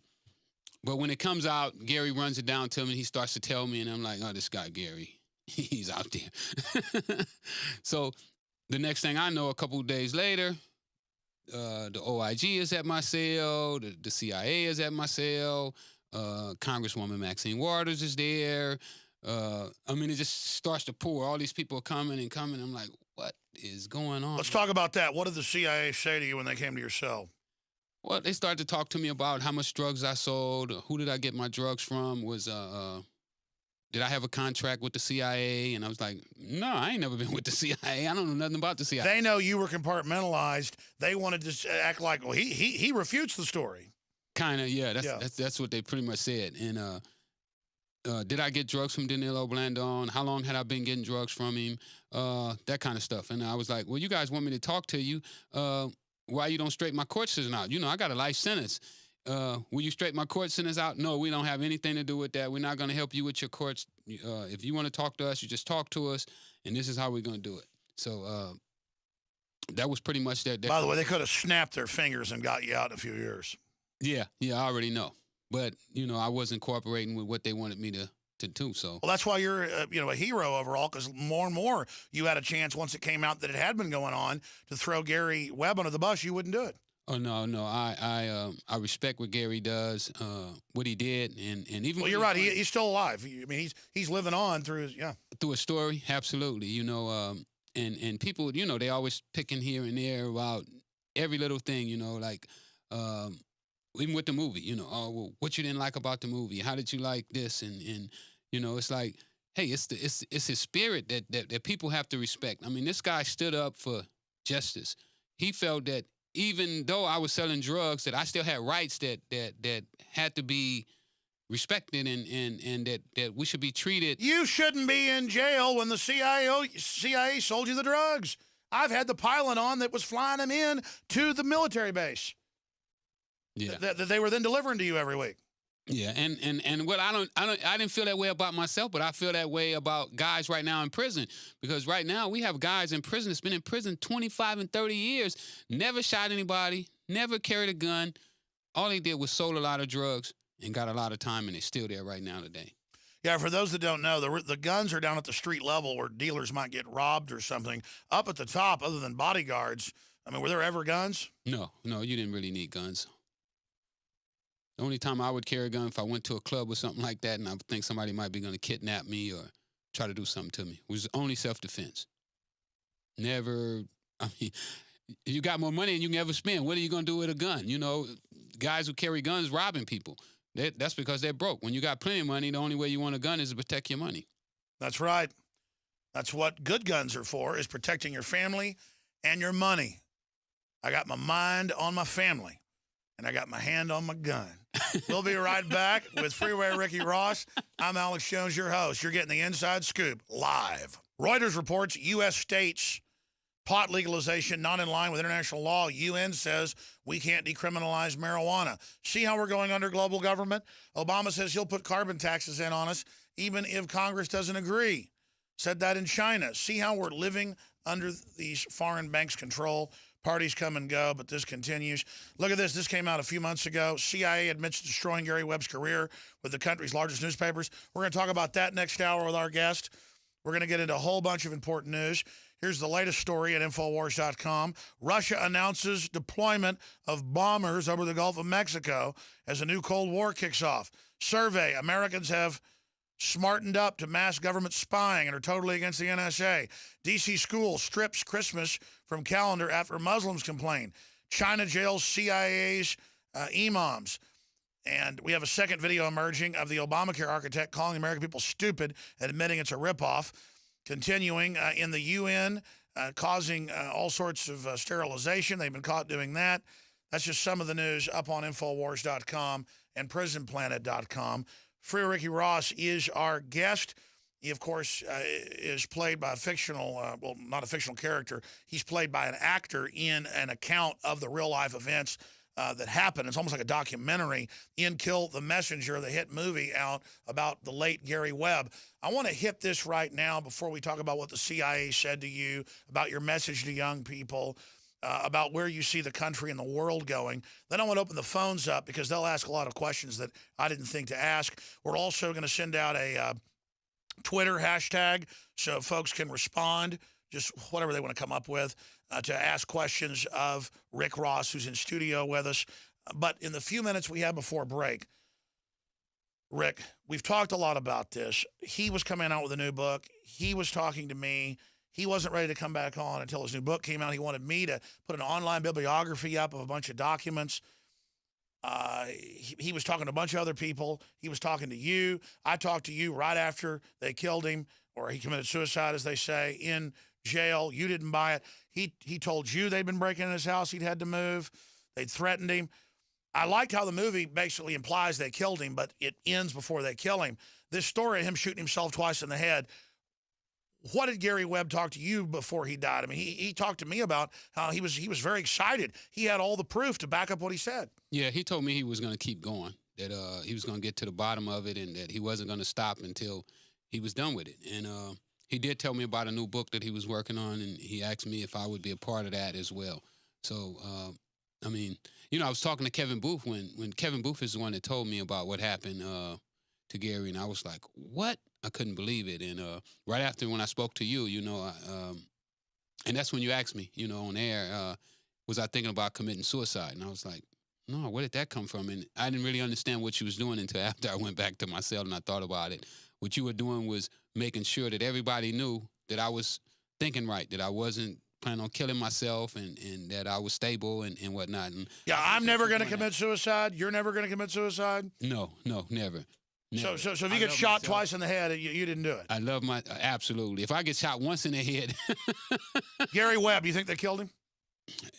But when it comes out, Gary runs it down to me. He starts to tell me, and I'm like, oh, this guy, Gary, he's out there. So the next thing I know, a couple of days later, the OIG is at my cell. The CIA is at my cell. Congresswoman Maxine Waters is there. I mean, it just starts to pour. All these people are coming and coming. I'm like, what is going on? Let's talk about that. What did the CIA say to you when they came to your cell? Well, they started to talk to me about how much drugs I sold. Who did I get my drugs from? Did I have a contract with the CIA? And I was like, no, I ain't never been with the CIA. I don't know nothing about the CIA. They know you were compartmentalized. They wanted to act like, well, he refutes the story. Kind of, yeah. That's what they pretty much said. And did I get drugs from Danilo Blandon? How long had I been getting drugs from him? That kind of stuff. And I was like, well, you guys want me to talk to you. Why you don't straighten my court sentence out? You know, I got a life sentence. Will you straighten my court sentence out? No, we don't have anything to do with that. We're not going to help you with your courts. If you want to talk to us, you just talk to us, and this is how we're going to do it. So that was pretty much that. By the way, they could have snapped their fingers and got you out in a few years. Yeah, I already know. But, you know, I wasn't cooperating with what they wanted me to do. So, well, that's why you're, a hero overall, because more and more you had a chance once it came out that it had been going on to throw Gary Webb under the bus. You wouldn't do it. Oh no! I respect what Gary does, what he did, and even. Well, you're right. He's still alive. I mean, he's living on through through a story. Absolutely, you know, and people, you know, they always picking here and there about every little thing, you know, like even with the movie, you know, oh, well, what you didn't like about the movie? How did you like this? And you know, it's like, hey, it's his spirit that people have to respect. I mean, this guy stood up for justice. He felt that, even though I was selling drugs, that I still had rights that had to be respected and that we should be treated. You shouldn't be in jail when the CIA sold you the drugs. I've had the pilot on that was flying them in to the military base. Yeah. That they were then delivering to you every week. Yeah, and what I didn't feel that way about myself, but I feel that way about guys right now in prison, because right now we have guys in prison that's been in prison 25 and 30 years, never shot anybody, never carried a gun. All they did was sold a lot of drugs and got a lot of time, and they're still there right now today. Yeah, for those that don't know, the guns are down at the street level where dealers might get robbed or something. Up at the top, other than bodyguards, I mean, were there ever guns? No, you didn't really need guns. The only time I would carry a gun if I went to a club or something like that and I would think somebody might be going to kidnap me or try to do something to me. It was only self-defense. Never, I mean, you got more money than you can ever spend. What are you going to do with a gun? You know, guys who carry guns robbing people. That's because they're broke. When you got plenty of money, the only way you want a gun is to protect your money. That's right. That's what good guns are for, is protecting your family and your money. I got my mind on my family, and I got my hand on my gun. We'll be right back with Freeway Ricky Ross. I'm Alex Jones, your host. You're getting the inside scoop live. Reuters reports U.S. states pot legalization not in line with international law. UN says we can't decriminalize marijuana. See how we're going under global government? Obama says he'll put carbon taxes in on us even if Congress doesn't agree. Said that in China. See how we're living under these foreign banks' control. Parties come and go, but this continues. Look at this. This came out a few months ago. CIA admits to destroying Gary Webb's career with the country's largest newspapers. We're going to talk about that next hour with our guest. We're going to get into a whole bunch of important news. Here's the latest story at Infowars.com. Russia announces deployment of bombers over the Gulf of Mexico as a new Cold War kicks off. Survey, Americans have smartened up to mass government spying and are totally against the NSA. D.C. school strips Christmas from calendar after Muslims complain. China jails CIA's imams. And we have a second video emerging of the Obamacare architect calling the American people stupid and admitting it's a ripoff. Continuing in the UN, causing all sorts of sterilization. They've been caught doing that. That's just some of the news up on Infowars.com and PrisonPlanet.com. Freeway Ricky Ross is our guest. He, of course, is played by a fictional, not a fictional character. He's played by an actor in an account of the real-life events that happened. It's almost like a documentary in Kill the Messenger, the hit movie out about the late Gary Webb. I want to hit this right now before we talk about what the CIA said to you, about your message to young people, about where you see the country and the world going. Then I want to open the phones up because they'll ask a lot of questions that I didn't think to ask. We're also going to send out a Twitter hashtag so folks can respond, just whatever they want to come up with, to ask questions of Rick Ross, who's in studio with us. But in the few minutes we have before break, Rick, we've talked a lot about this. He was coming out with a new book. He was talking to me. He wasn't ready to come back on until his new book came out. He wanted me to put an online bibliography up of a bunch of documents. He was talking to a bunch of other people. He was talking to you. I talked to you right after they killed him, or he committed suicide, as they say, in jail. You didn't buy it. He told you they'd been breaking in his house. He'd had to move. They'd threatened him. I liked how the movie basically implies they killed him, but it ends before they kill him. This story of him shooting himself twice in the head, what did Gary Webb talk to you before he died? I mean, he talked to me about how he was very excited. He had all the proof to back up what he said. Yeah, he told me he was going to keep going, that he was going to get to the bottom of it, and that he wasn't going to stop until he was done with it. And he did tell me about a new book that he was working on, and he asked me if I would be a part of that as well. So, I mean, you know, I was talking to Kevin Booth when Kevin Booth is the one that told me about what happened to Gary, and I was like, what? I couldn't believe it. And right after when I spoke to you, you know, and that's when you asked me, you know, on air, was I thinking about committing suicide? And I was like, no, where did that come from? And I didn't really understand what you was doing until after I went back to my cell and I thought about it. What you were doing was making sure that everybody knew that I was thinking right, that I wasn't planning on killing myself, and that I was stable and whatnot. And yeah, I'm never going to commit suicide. You're never going to commit suicide? No, never. So if you get shot twice in the head, you didn't do it? I love absolutely. If I get shot once in the head. Gary Webb, you think they killed him?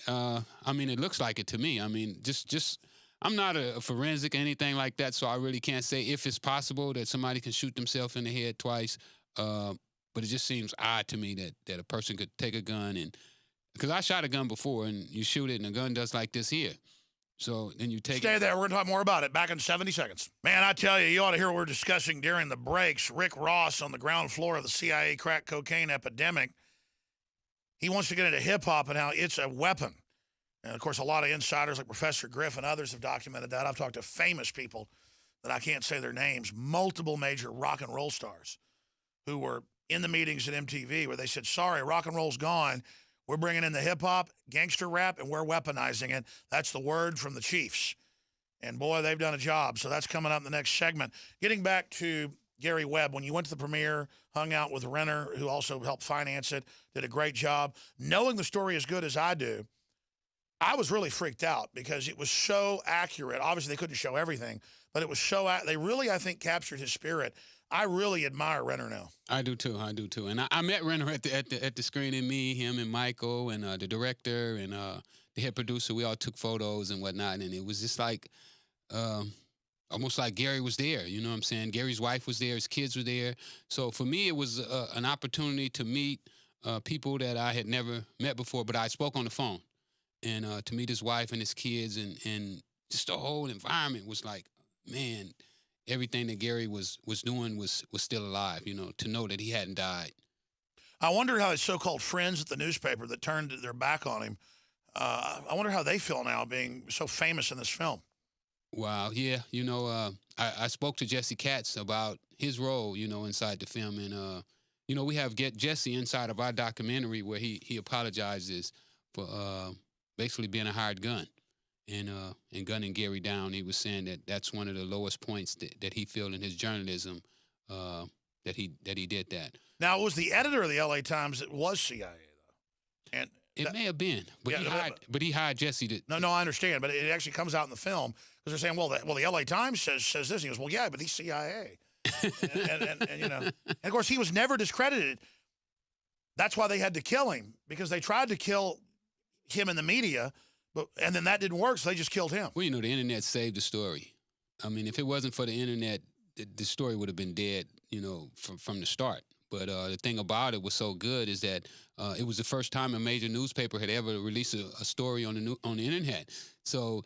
I mean, it looks like it to me. I mean, just I'm not a forensic or anything like that, so I really can't say if it's possible that somebody can shoot themselves in the head twice. But it just seems odd to me that a person could take a gun, and because I shot a gun before, and you shoot it and the gun does like this here. So then you take Stay there. We're going to talk more about it back in 70 seconds. Man, I tell you, you ought to hear what we're discussing during the breaks. Rick Ross on the ground floor of the CIA crack cocaine epidemic. He wants to get into hip-hop and how it's a weapon. And, of course, a lot of insiders like Professor Griff and others have documented that. I've talked to famous people that I can't say their names, multiple major rock and roll stars who were in the meetings at MTV where they said, sorry, rock and roll's gone. We're bringing in the hip-hop, gangster rap, and we're weaponizing it. That's the word from the Chiefs. And, boy, they've done a job. So that's coming up in the next segment. Getting back to Gary Webb, when you went to the premiere, hung out with Renner, who also helped finance it, did a great job. Knowing the story as good as I do, I was really freaked out because it was so accurate. Obviously, they couldn't show everything, but it was so they really, I think, captured his spirit. I really admire Renner now. I do too. And I met Renner at the screening. Me, him, and Michael, and the director, and the head producer. We all took photos and whatnot, and it was just like, almost like Gary was there. You know what I'm saying? Gary's wife was there. His kids were there. So for me, it was an opportunity to meet people that I had never met before, but I spoke on the phone, and to meet his wife and his kids, and just the whole environment was like, man. Everything that Gary was doing was still alive, you know, to know that he hadn't died. I wonder how his so-called friends at the newspaper that turned their back on him, I wonder how they feel now being so famous in this film. Wow, yeah. You know, I spoke to Jesse Katz about his role, you know, inside the film. And, you know, we have Jesse inside of our documentary where he apologizes for basically being a hired gun. And gunning Gary down. He was saying that that's one of the lowest points that he feel in his journalism, that he did that. Now, it was the editor of the L.A. Times that was CIA, though. And it may have been, but yeah, he hired Jesse to. No, I understand, but it actually comes out in the film because they're saying, well, the L.A. Times says this. And he goes, well, yeah, but he's CIA. and you know, and of course, he was never discredited. That's why they had to kill him, because they tried to kill him in the media. And then that didn't work, so they just killed him. Well, you know, the internet saved the story. I mean, if it wasn't for the internet, the story would have been dead, you know, from the start. But the thing about it was so good is that it was the first time a major newspaper had ever released a story on the internet. So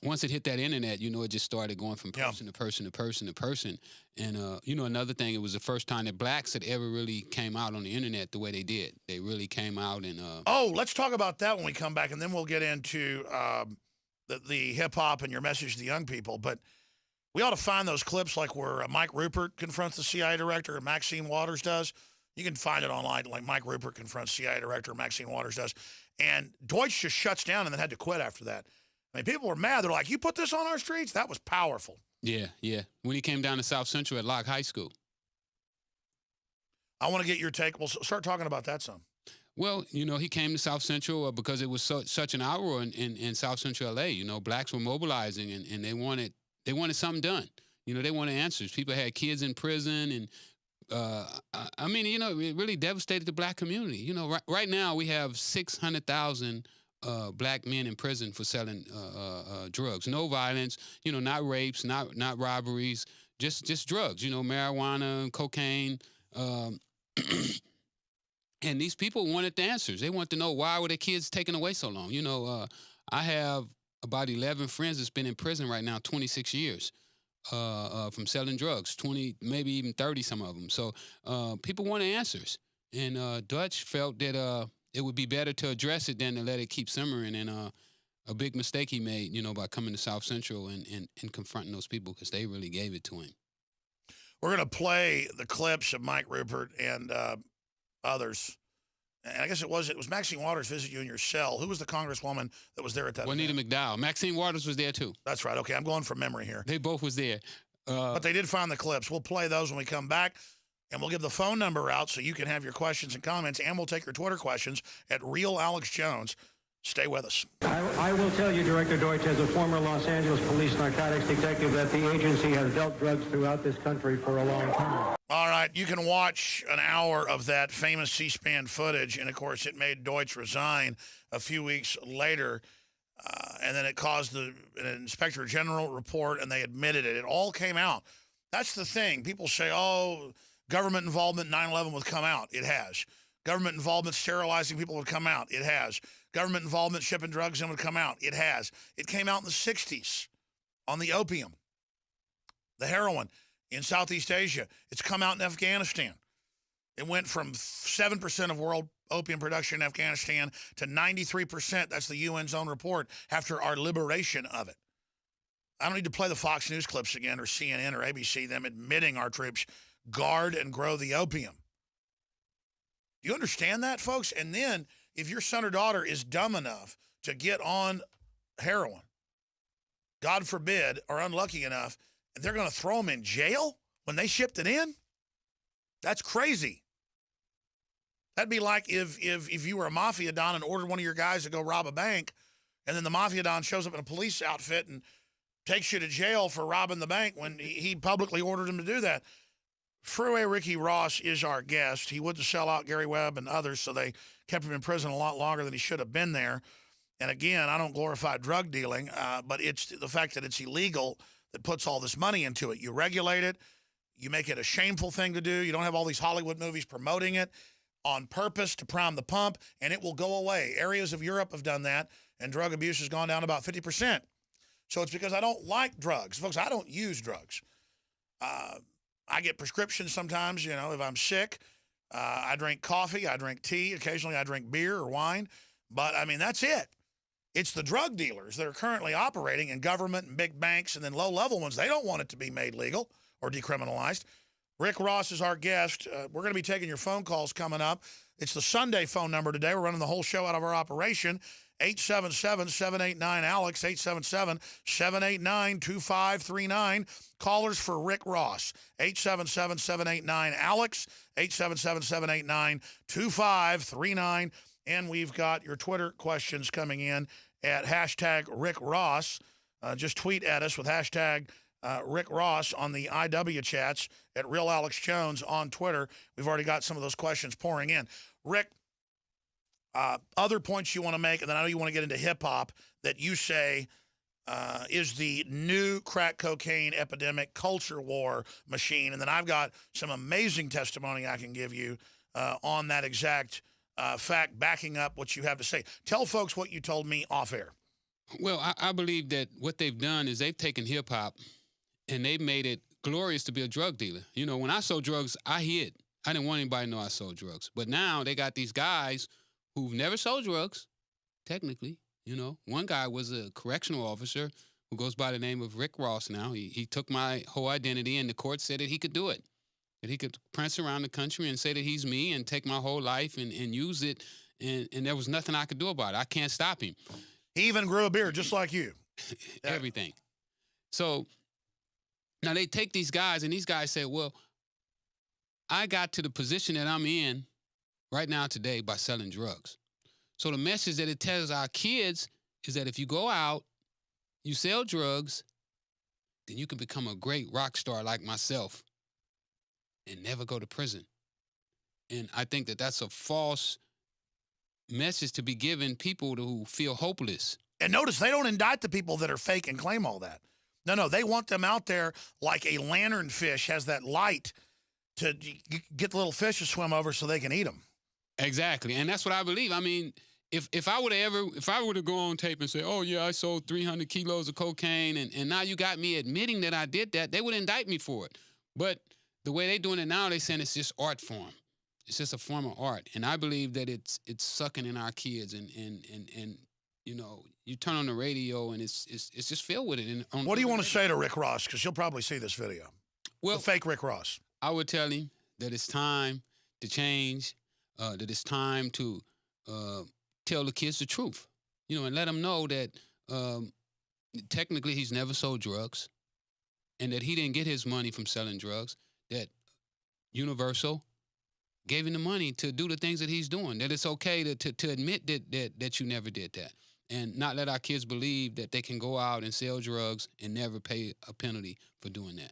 once it hit that internet, it just started going from person to person to person to person. And, another thing, it was the first time that blacks had ever really came out on the internet the way they did. They really came out and... let's talk about that when we come back, and then we'll get into the hip-hop and your message to the young people. But we ought to find those clips like where Mike Rupert confronts the CIA director and Maxine Waters does. You can find it online, like Mike Rupert confronts CIA director, Maxine Waters does. And Deutsch just shuts down and then had to quit after that. I mean, people were mad. They're like, you put this on our streets? That was powerful. Yeah. When he came down to South Central at Locke High School. I want to get your take. We'll start talking about that some. Well, he came to South Central because it was such an outroar in South Central LA. Blacks were mobilizing and they wanted something done. They wanted answers. People had kids in prison and it really devastated the black community. Right now we have 600,000 black men in prison for selling drugs. No violence, not rapes, not robberies, just drugs. Marijuana, cocaine. And these people wanted the answers. They wanted to know why were their kids taken away so long. I have about 11 friends that's been in prison right now, 26 years. From selling drugs, 20, maybe even 30, some of them. So people want answers. And Dutch felt that it would be better to address it than to let it keep simmering. And a big mistake he made, by coming to South Central and confronting those people because they really gave it to him. We're going to play the clips of Mike Rupert and others. And I guess it was Maxine Waters visit you in your cell. Who was the congresswoman that was there at that Juanita event? McDowell. Maxine Waters was there, too. That's right. Okay, I'm going from memory here. They both was there. But they did find the clips. We'll play those when we come back, and we'll give the phone number out so you can have your questions and comments, and we'll take your Twitter questions at Real Alex Jones. Stay with us. I will tell you, Director Deutsch, as a former Los Angeles police narcotics detective, that the agency has dealt drugs throughout this country for a long time. All right, you can watch an hour of that famous C-SPAN footage, and of course it made Deutsch resign a few weeks later, and then it caused an Inspector General report, and they admitted it. It all came out. That's the thing. People say, government involvement, 9/11 would come out. It has. Government involvement sterilizing people would come out. It has. Government involvement shipping drugs in would come out. It has. It came out in the 60s on the opium, the heroin in Southeast Asia. It's come out in Afghanistan. It went from 7% of world opium production in Afghanistan to 93%. That's the UN's own report after our liberation of it. I don't need to play the Fox News clips again or CNN or ABC, them admitting our troops guard and grow the opium. Do you understand that, folks? And then if your son or daughter is dumb enough to get on heroin, God forbid, or unlucky enough, they're going to throw them in jail when they shipped it in? That's crazy. That'd be like if you were a mafia don and ordered one of your guys to go rob a bank, and then the mafia don shows up in a police outfit and takes you to jail for robbing the bank when he publicly ordered him to do that. Freeway Ricky Ross is our guest. He wouldn't sell out Gary Webb and others, so they kept him in prison a lot longer than he should have been there. And again, I don't glorify drug dealing, but it's the fact that it's illegal that puts all this money into it. You regulate it. You make it a shameful thing to do. You don't have all these Hollywood movies promoting it on purpose to prime the pump, and it will go away. Areas of Europe have done that, and drug abuse has gone down about 50%. So it's because I don't like drugs. Folks, I don't use drugs. I get prescriptions sometimes, if I'm sick. I drink coffee. I drink tea. Occasionally I drink beer or wine. But, that's it. It's the drug dealers that are currently operating in government and big banks and then low-level ones. They don't want it to be made legal or decriminalized. Rick Ross is our guest. We're going to be taking your phone calls coming up. It's the Sunday phone number today. We're running the whole show out of our operation. 877-789-ALEX, 877-789-2539. Callers for Rick Ross, 877-789-ALEX, 877-789-2539. And we've got your Twitter questions coming in at hashtag Rick Ross. Just tweet at us with hashtag Rick Ross on the IW chats at Real Alex Jones on Twitter. We've already got some of those questions pouring in. Rick, other points you want to make, and then I know you want to get into hip-hop, that you say is the new crack cocaine epidemic culture war machine. And then I've got some amazing testimony I can give you on that exact fact, backing up what you have to say. Tell folks what you told me off air. Well, I believe that what they've done is they've taken hip hop and they've made it glorious to be a drug dealer. You know, when I sold drugs, I hid. I didn't want anybody to know I sold drugs. But now they got these guys who've never sold drugs, technically. You know, one guy was a correctional officer who goes by the name of RickRoss now. He took my whole identity, and the court said that he could do it, that he could prance around the country and say that he's me and take my whole life and use it, and there was nothing I could do about it. I can't stop him. He even grew a beard just like you. Everything. So now they take these guys, and these guys say, well, I got to the position that I'm in right now today by selling drugs. So the message that it tells our kids is that if you go out, you sell drugs, then you can become a great rock star like myself and never go to prison. And I think that that's a false message to be given people who feel hopeless. And notice they don't indict the people that are fake and claim all that. No, they want them out there like a lanternfish has that light to get the little fish to swim over so they can eat them. Exactly. And that's what I believe. I mean, if I were to go on tape and say, oh, yeah, I sold 300 kilos of cocaine, and now you got me admitting that I did that, they would indict me for it. But the way they're doing it now, they're saying it's just art form. It's just a form of art. And I believe that it's sucking in our kids. And you know, you turn on the radio, and it's just filled with it. What do you want to say to Rick Ross? Because he'll probably see this video. Well, the fake Rick Ross. I would tell him that it's time to change, that it's time to tell the kids the truth, you know, and let them know that technically he's never sold drugs and that he didn't get his money from selling drugs, that Universal gave him the money to do the things that he's doing, that it's okay to admit that you never did that, and not let our kids believe that they can go out and sell drugs and never pay a penalty for doing that.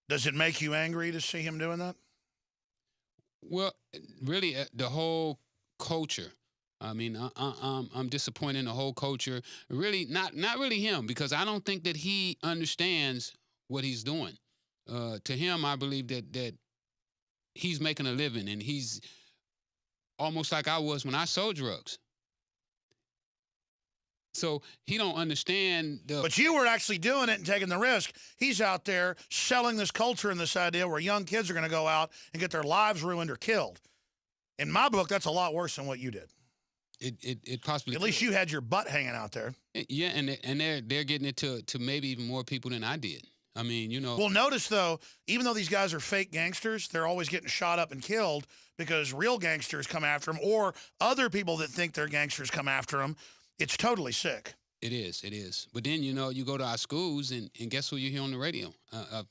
Does it make you angry to see him doing that? Well, really, the whole culture. I mean, I'm disappointed in the whole culture. Really, not really him, because I don't think that he understands what he's doing. To him, I believe that he's making a living, and he's almost like I was when I sold drugs. So he don't understand the... But you were actually doing it and taking the risk. He's out there selling this culture and this idea where young kids are going to go out and get their lives ruined or killed. In my book, that's a lot worse than what you did. It possibly... At least you had your butt hanging out there. Yeah, and they're getting it to maybe even more people than I did. I mean, you know... Well, notice, though, even though these guys are fake gangsters, they're always getting shot up and killed because real gangsters come after them, or other people that think they're gangsters come after them. It's totally sick. It is. But then, you know, you go to our schools, and guess who you hear on the radio?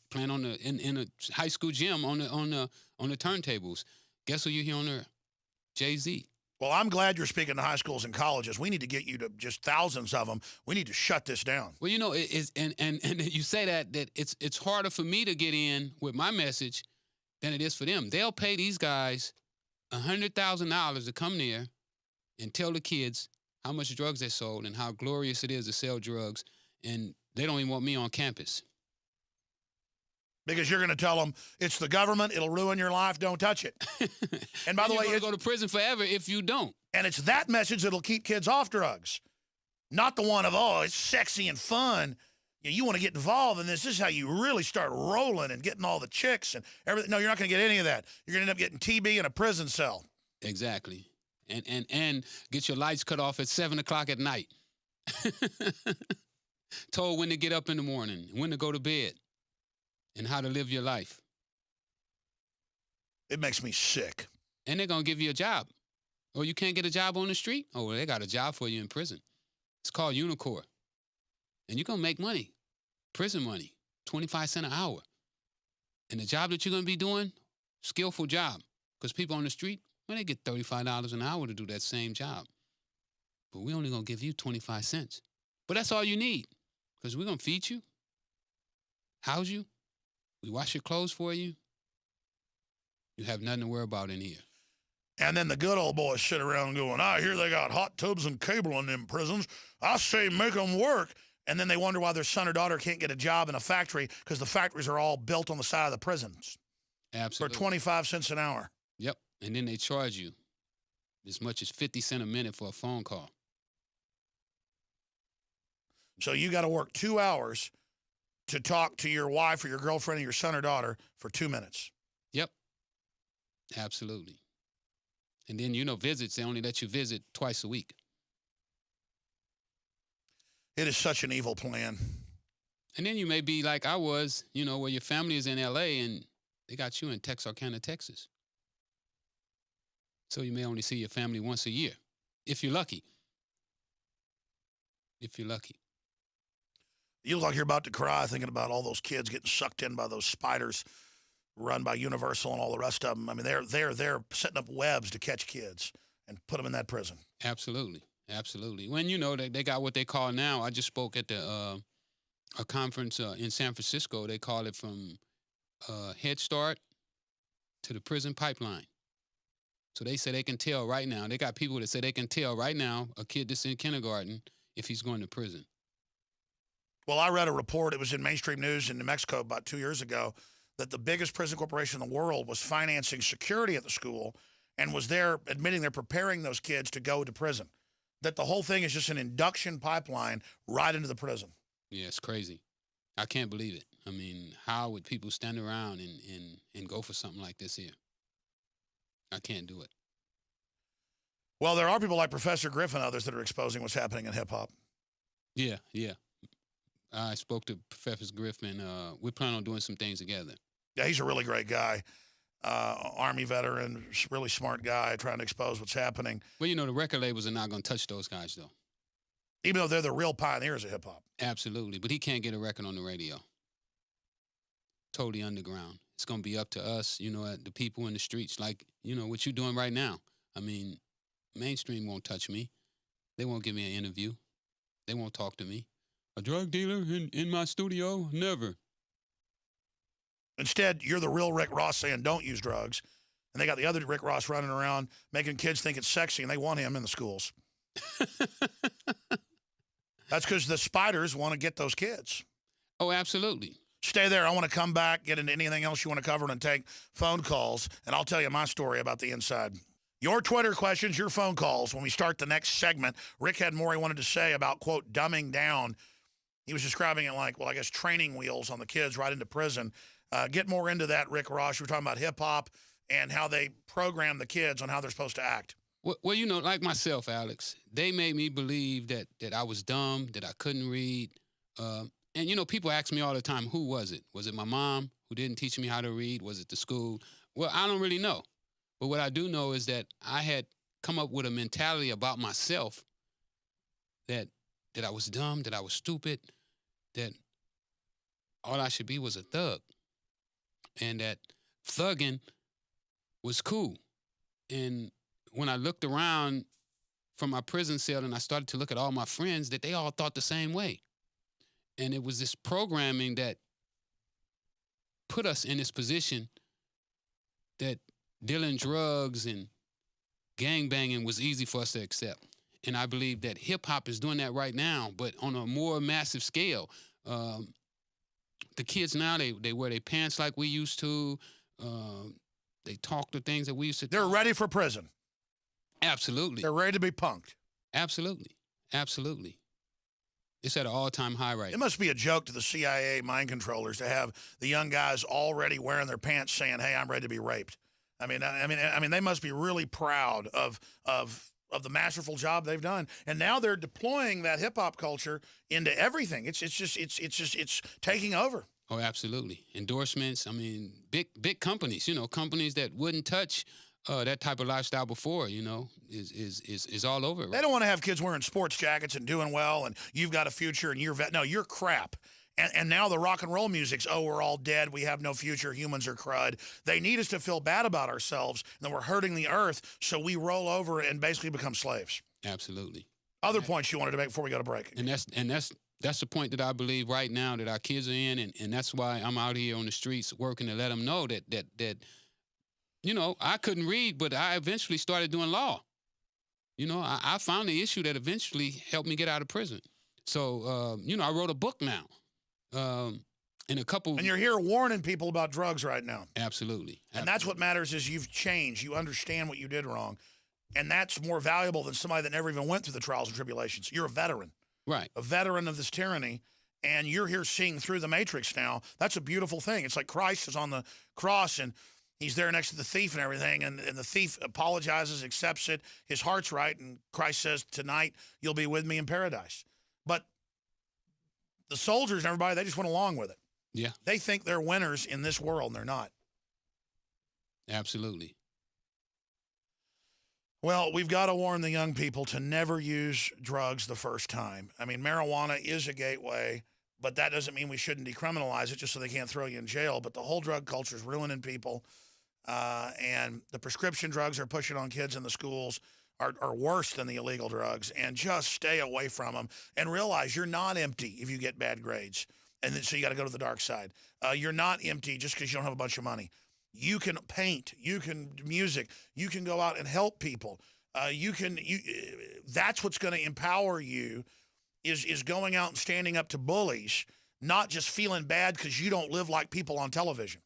Playing on in a high school gym on the turntables. Guess who you hear on there? Jay-Z. Well, I'm glad you're speaking to high schools and colleges. We need to get you to just thousands of them. We need to shut this down. Well, you know, it is, and you say that it's harder for me to get in with my message than it is for them. They'll pay these guys $100,000 to come there and tell the kids how much drugs they sold and how glorious it is to sell drugs, and they don't even want me on campus. Because you're going to tell them, it's the government, it'll ruin your life, don't touch it. And by the way, you're going to go to prison forever if you don't. And it's that message that'll keep kids off drugs. Not the one of, oh, it's sexy and fun. You want to get involved in this. This is how you really start rolling and getting all the chicks and everything. No, you're not going to get any of that. You're going to end up getting TB in a prison cell. Exactly. And get your lights cut off at 7 o'clock at night. Told when to get up in the morning, when to go to bed, and how to live your life. It makes me sick. And they're going to give you a job. Or you can't get a job on the street? Oh, well, they got a job for you in prison. It's called Unicor. And you're going to make money, prison money, 25 cents an hour. And the job that you're going to be doing, skillful job. Because people on the street, well, they get $35 an hour to do that same job. But we're only going to give you 25 cents. But that's all you need. Because we're going to feed you, house you, we wash your clothes for you. You have nothing to worry about in here. And then the good old boys sit around going, I hear they got hot tubs and cable in them prisons. I say make them work. And then they wonder why their son or daughter can't get a job in a factory because the factories are all built on the side of the prisons. Absolutely. For 25 cents an hour. Yep. And then they charge you as much as 50 cents a minute for a phone call. So you got to work 2 hours to talk to your wife or your girlfriend or your son or daughter for 2 minutes. Yep. Absolutely. And then, visits, they only let you visit twice a week. It is such an evil plan. And then you may be like I was, where your family is in L.A. and they got you in Texarkana, Texas. So you may only see your family once a year, if you're lucky. If you're lucky. You look like you're about to cry thinking about all those kids getting sucked in by those spiders run by Universal and all the rest of them. I mean, they're setting up webs to catch kids and put them in that prison. Absolutely. Absolutely. When, they got what they call now, I just spoke at a conference in San Francisco. They call it from Head Start to the prison pipeline. So they say they can tell right now. They got people that say they can tell right now a kid that's in kindergarten if he's going to prison. Well, I read a report. It was in mainstream news in New Mexico about 2 years ago that the biggest prison corporation in the world was financing security at the school and was there admitting they're preparing those kids to go to prison. That the whole thing is just an induction pipeline right into the prison. Yeah, it's crazy. I can't believe it. I mean, how would people stand around and go for something like this here? I can't do it. Well, there are people like Professor Griffin and others that are exposing what's happening in hip-hop. Yeah. I spoke to Professor Griffin. We plan on doing some things together. Yeah, he's a really great guy. Army veteran, really smart guy, trying to expose what's happening. Well, the record labels are not going to touch those guys, though. Even though they're the real pioneers of hip-hop. Absolutely. But he can't get a record on the radio. Totally underground. It's going to be up to us, the people in the streets, like, what you're doing right now. I mean, mainstream won't touch me. They won't give me an interview. They won't talk to me. A drug dealer in my studio? Never. Instead, you're the real Rick Ross saying don't use drugs. And they got the other Rick Ross running around making kids think it's sexy, and they want him in the schools. That's because the spiders want to get those kids. Oh, absolutely. Stay there. I want to come back, get into anything else you want to cover, and take phone calls, and I'll tell you my story about the inside. Your Twitter questions, your phone calls when we start the next segment. Rick had more he wanted to say about, quote, dumbing down. He was describing it like, well, I guess training wheels on the kids right into prison. Get more into that, Rick Ross. We're talking about hip-hop and how they program the kids on how they're supposed to act. Well, like myself, Alex, they made me believe that I was dumb, that I couldn't read. And, people ask me all the time, who was it? Was it my mom who didn't teach me how to read? Was it the school? Well, I don't really know. But what I do know is that I had come up with a mentality about myself that I was dumb, that I was stupid, that all I should be was a thug. And that thugging was cool. And when I looked around from my prison cell and I started to look at all my friends, that they all thought the same way. And it was this programming that put us in this position that dealing drugs and gangbanging was easy for us to accept. And I believe that hip-hop is doing that right now, but on a more massive scale. The kids now, they wear their pants like we used to. They talk the things that we used to. They're ready for prison. Absolutely. They're ready to be punked. Absolutely. It's at an all-time high right now. It must be a joke to the CIA mind controllers to have the young guys already wearing their pants saying, hey, I'm ready to be raped. I mean, they must be really proud of the masterful job they've done. And now they're deploying that hip-hop culture into everything. It's taking over. Oh, absolutely. Endorsements. I mean, big companies, companies that wouldn't touch that type of lifestyle before, is all over it. Right? They don't want to have kids wearing sports jackets and doing well and you've got a future and no, you're crap. And now the rock and roll music's, oh, we're all dead, we have no future, humans are crud. They need us to feel bad about ourselves and that we're hurting the earth, so we roll over and basically become slaves. Absolutely. Other points you wanted to make before we go to break. And that's the point that I believe right now that our kids are in, and that's why I'm out here on the streets working to let them know that I couldn't read, but I eventually started doing law. I found the issue that eventually helped me get out of prison. So, I wrote a book now. In a couple. And you're here warning people about drugs right now. Absolutely. And that's what matters is you've changed. You understand what you did wrong. And that's more valuable than somebody that never even went through the trials and tribulations. You're a veteran. Right. A veteran of this tyranny. And you're here seeing through the matrix now. That's a beautiful thing. It's like Christ is on the cross and he's there next to the thief and everything. And the thief apologizes, accepts it. His heart's right. And Christ says, tonight you'll be with me in paradise. But the soldiers and everybody, they just went along with it. Yeah. They think they're winners in this world, and they're not. Absolutely. Well, we've got to warn the young people to never use drugs the first time. I mean, marijuana is a gateway, but that doesn't mean we shouldn't decriminalize it just so they can't throw you in jail. But the whole drug culture is ruining people, and the prescription drugs are pushing on kids in the schools are worse than the illegal drugs, and just stay away from them and realize you're not empty if you get bad grades. And then, so you got to go to the dark side. You're not empty just because you don't have a bunch of money. You can paint, you can music, you can go out and help people. That's what's going to empower you is going out and standing up to bullies, not just feeling bad because you don't live like people on television.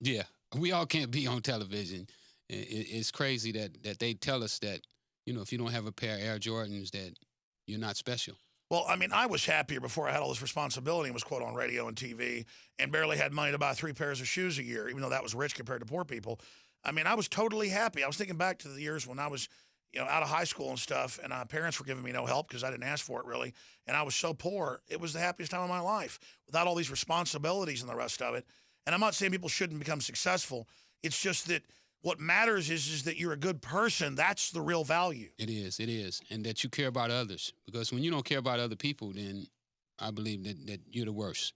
Yeah, we all can't be on television. It's crazy that they tell us that, if you don't have a pair of Air Jordans, that you're not special. Well, I mean, I was happier before I had all this responsibility and was, quote, on radio and TV and barely had money to buy 3 pairs of shoes a year, even though that was rich compared to poor people. I mean, I was totally happy. I was thinking back to the years when I was, out of high school and stuff, and my parents were giving me no help because I didn't ask for it, really, and I was so poor. It was the happiest time of my life without all these responsibilities and the rest of it. And I'm not saying people shouldn't become successful. It's just that what matters is that you're a good person. That's the real value. It is. And that you care about others. Because when you don't care about other people, then I believe that you're the worst.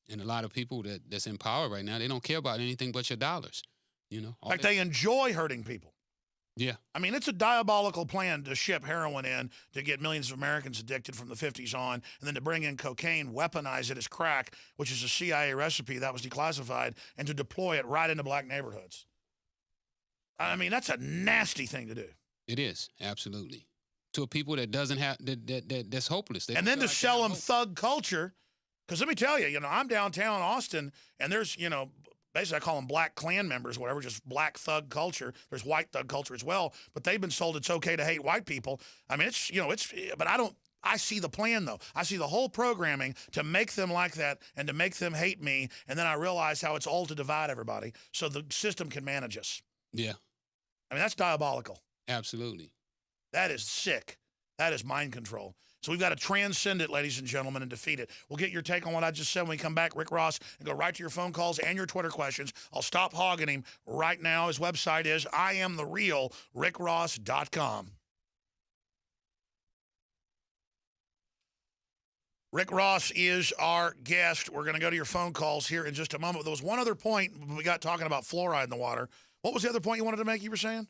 And a lot of people that's in power right now, they don't care about anything but your dollars. Like they enjoy hurting people. Yeah. I mean, it's a diabolical plan to ship heroin in to get millions of Americans addicted from the 50s on, and then to bring in cocaine, weaponize it as crack, which is a CIA recipe that was declassified, and to deploy it right into black neighborhoods. I mean, that's a nasty thing to do. It is, absolutely. To a people that doesn't have, that's hopeless. And then to sell them thug culture, because let me tell you, I'm downtown Austin, and there's, basically, I call them black Klan members, whatever, just black thug culture. There's white thug culture as well, but they've been sold it's okay to hate white people. I mean, but I see the plan, though. I see the whole programming to make them like that and to make them hate me, and then I realize how it's all to divide everybody so the system can manage us. Yeah. I mean, that's diabolical. Absolutely. That is sick. That is mind control. So we've got to transcend it, ladies and gentlemen, and defeat it. We'll get your take on what I just said when we come back, Rick Ross, and go right to your phone calls and your Twitter questions. I'll stop hogging him right now. His website is IamTheRealRickRoss.com. Rick Ross is our guest. We're going to go to your phone calls here in just a moment. There was one other point we got talking about fluoride in the water. What was the other point you wanted to make, you were saying?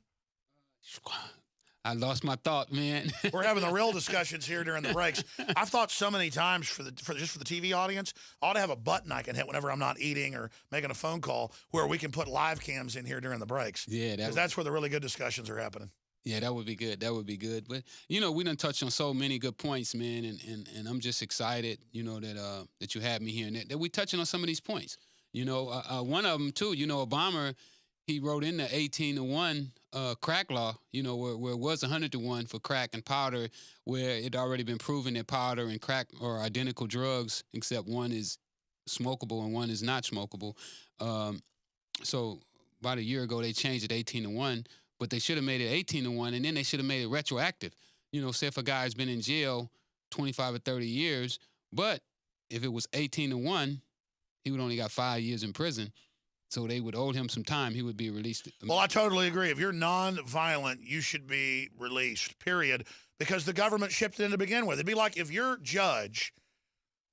I lost my thought, man. We're having the real discussions here during the breaks. I've thought so many times for the TV audience, I ought to have a button I can hit whenever I'm not eating or making a phone call where we can put live cams in here during the breaks. Yeah, because that's where the really good discussions are happening. Yeah, that would be good. That would be good. But we done touched on so many good points, man, and I'm just excited, that you had me here and that we touching on some of these points. One of them too. Obama, he wrote in the 18-1 crack law, where it was 100-1 for crack and powder, where it already been proven that powder and crack are identical drugs, except one is smokable and one is not smokable. So about a year ago, they changed it 18-1, but they should have made it 18-1, and then they should have made it retroactive. Say if a guy's been in jail 25 or 30 years, but if it was 18-1, he would only got 5 years in prison. So they would owe him some time. He would be released. Well, I totally agree. If you're nonviolent, you should be released, period, because the government shipped it in to begin with. It'd be like if your judge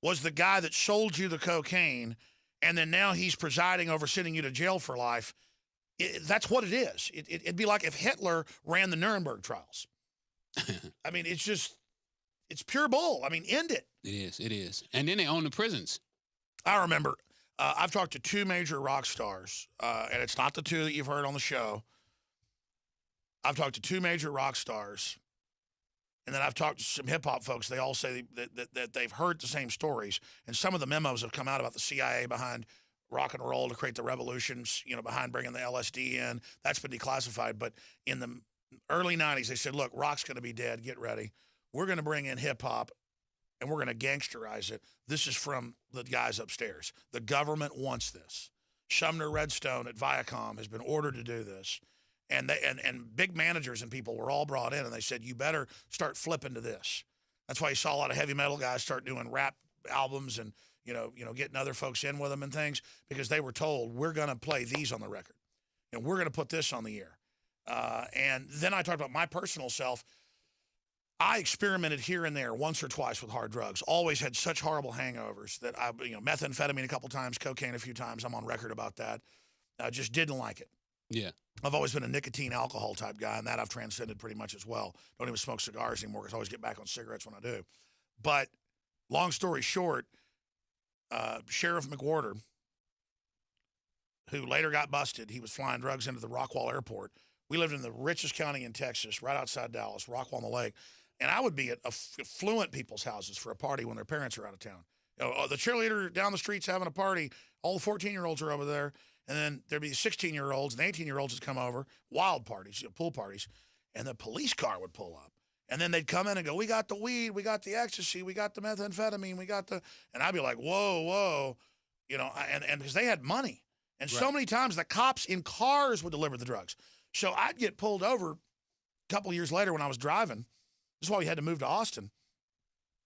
was the guy that sold you the cocaine, and then now he's presiding over sending you to jail for life. That's what it is. It'd be like if Hitler ran the Nuremberg trials. I mean, it's pure bull. I mean, end it. It is. And then they own the prisons. I remember I've talked to 2 major rock stars, and it's not the 2 that you've heard on the show. I've talked to 2 major rock stars, and then I've talked to some hip-hop folks. They all say that they've heard the same stories, and some of the memos have come out about the CIA behind rock and roll to create the revolutions, behind bringing the LSD in. That's been declassified. But in the early 90s, they said, look, rock's going to be dead. Get ready. We're going to bring in hip-hop, and we're going to gangsterize it. This is from the guys upstairs. The government wants this. Sumner Redstone at Viacom has been ordered to do this. And big managers and people were all brought in, and they said, you better start flipping to this. That's why you saw a lot of heavy metal guys start doing rap albums and, getting other folks in with them and things, because they were told, we're going to play these on the record. And we're going to put this on the air. And then I talked about my personal self. I experimented here and there once or twice with hard drugs. Always had such horrible hangovers that methamphetamine a couple times, cocaine a few times. I'm on record about that. I just didn't like it. Yeah. I've always been a nicotine alcohol type guy, and that I've transcended pretty much as well. Don't even smoke cigars anymore because I always get back on cigarettes when I do. But long story short, Sheriff McWhorter, who later got busted, he was flying drugs into the Rockwall Airport. We lived in the richest county in Texas, right outside Dallas, Rockwall on the Lake. And I would be at affluent people's houses for a party when their parents are out of town. The cheerleader down the street's having a party. All the 14-year-olds are over there. And then there'd be 16-year-olds and 18-year-olds that come over, wild parties, pool parties. And the police car would pull up. And then they'd come in and go, we got the weed, we got the ecstasy, we got the methamphetamine, we got the... And I'd be like, whoa. And because they had money. And so many times the cops in cars would deliver the drugs. So I'd get pulled over a couple of years later when I was driving. This is why we had to move to Austin.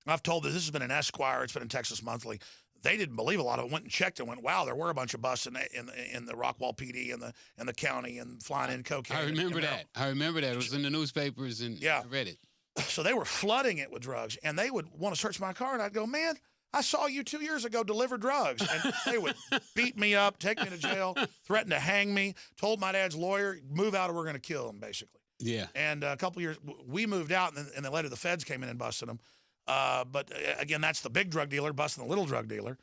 I've told this has been in Esquire. It's been in Texas Monthly. They didn't believe a lot of it. Went and checked and went, wow, there were a bunch of busts in the Rockwall PD and the county and flying in cocaine. I remember that. It was in the newspapers, and I read it. So they were flooding it with drugs, and they would want to search my car, and I'd go, man, I saw you 2 years ago deliver drugs. And they would beat me up, take me to jail, threaten to hang me, told my dad's lawyer, move out or we're going to kill him, basically. Yeah. And a couple years, we moved out, and then later the feds came in and busted them. But again, that's the big drug dealer busting the little drug dealer.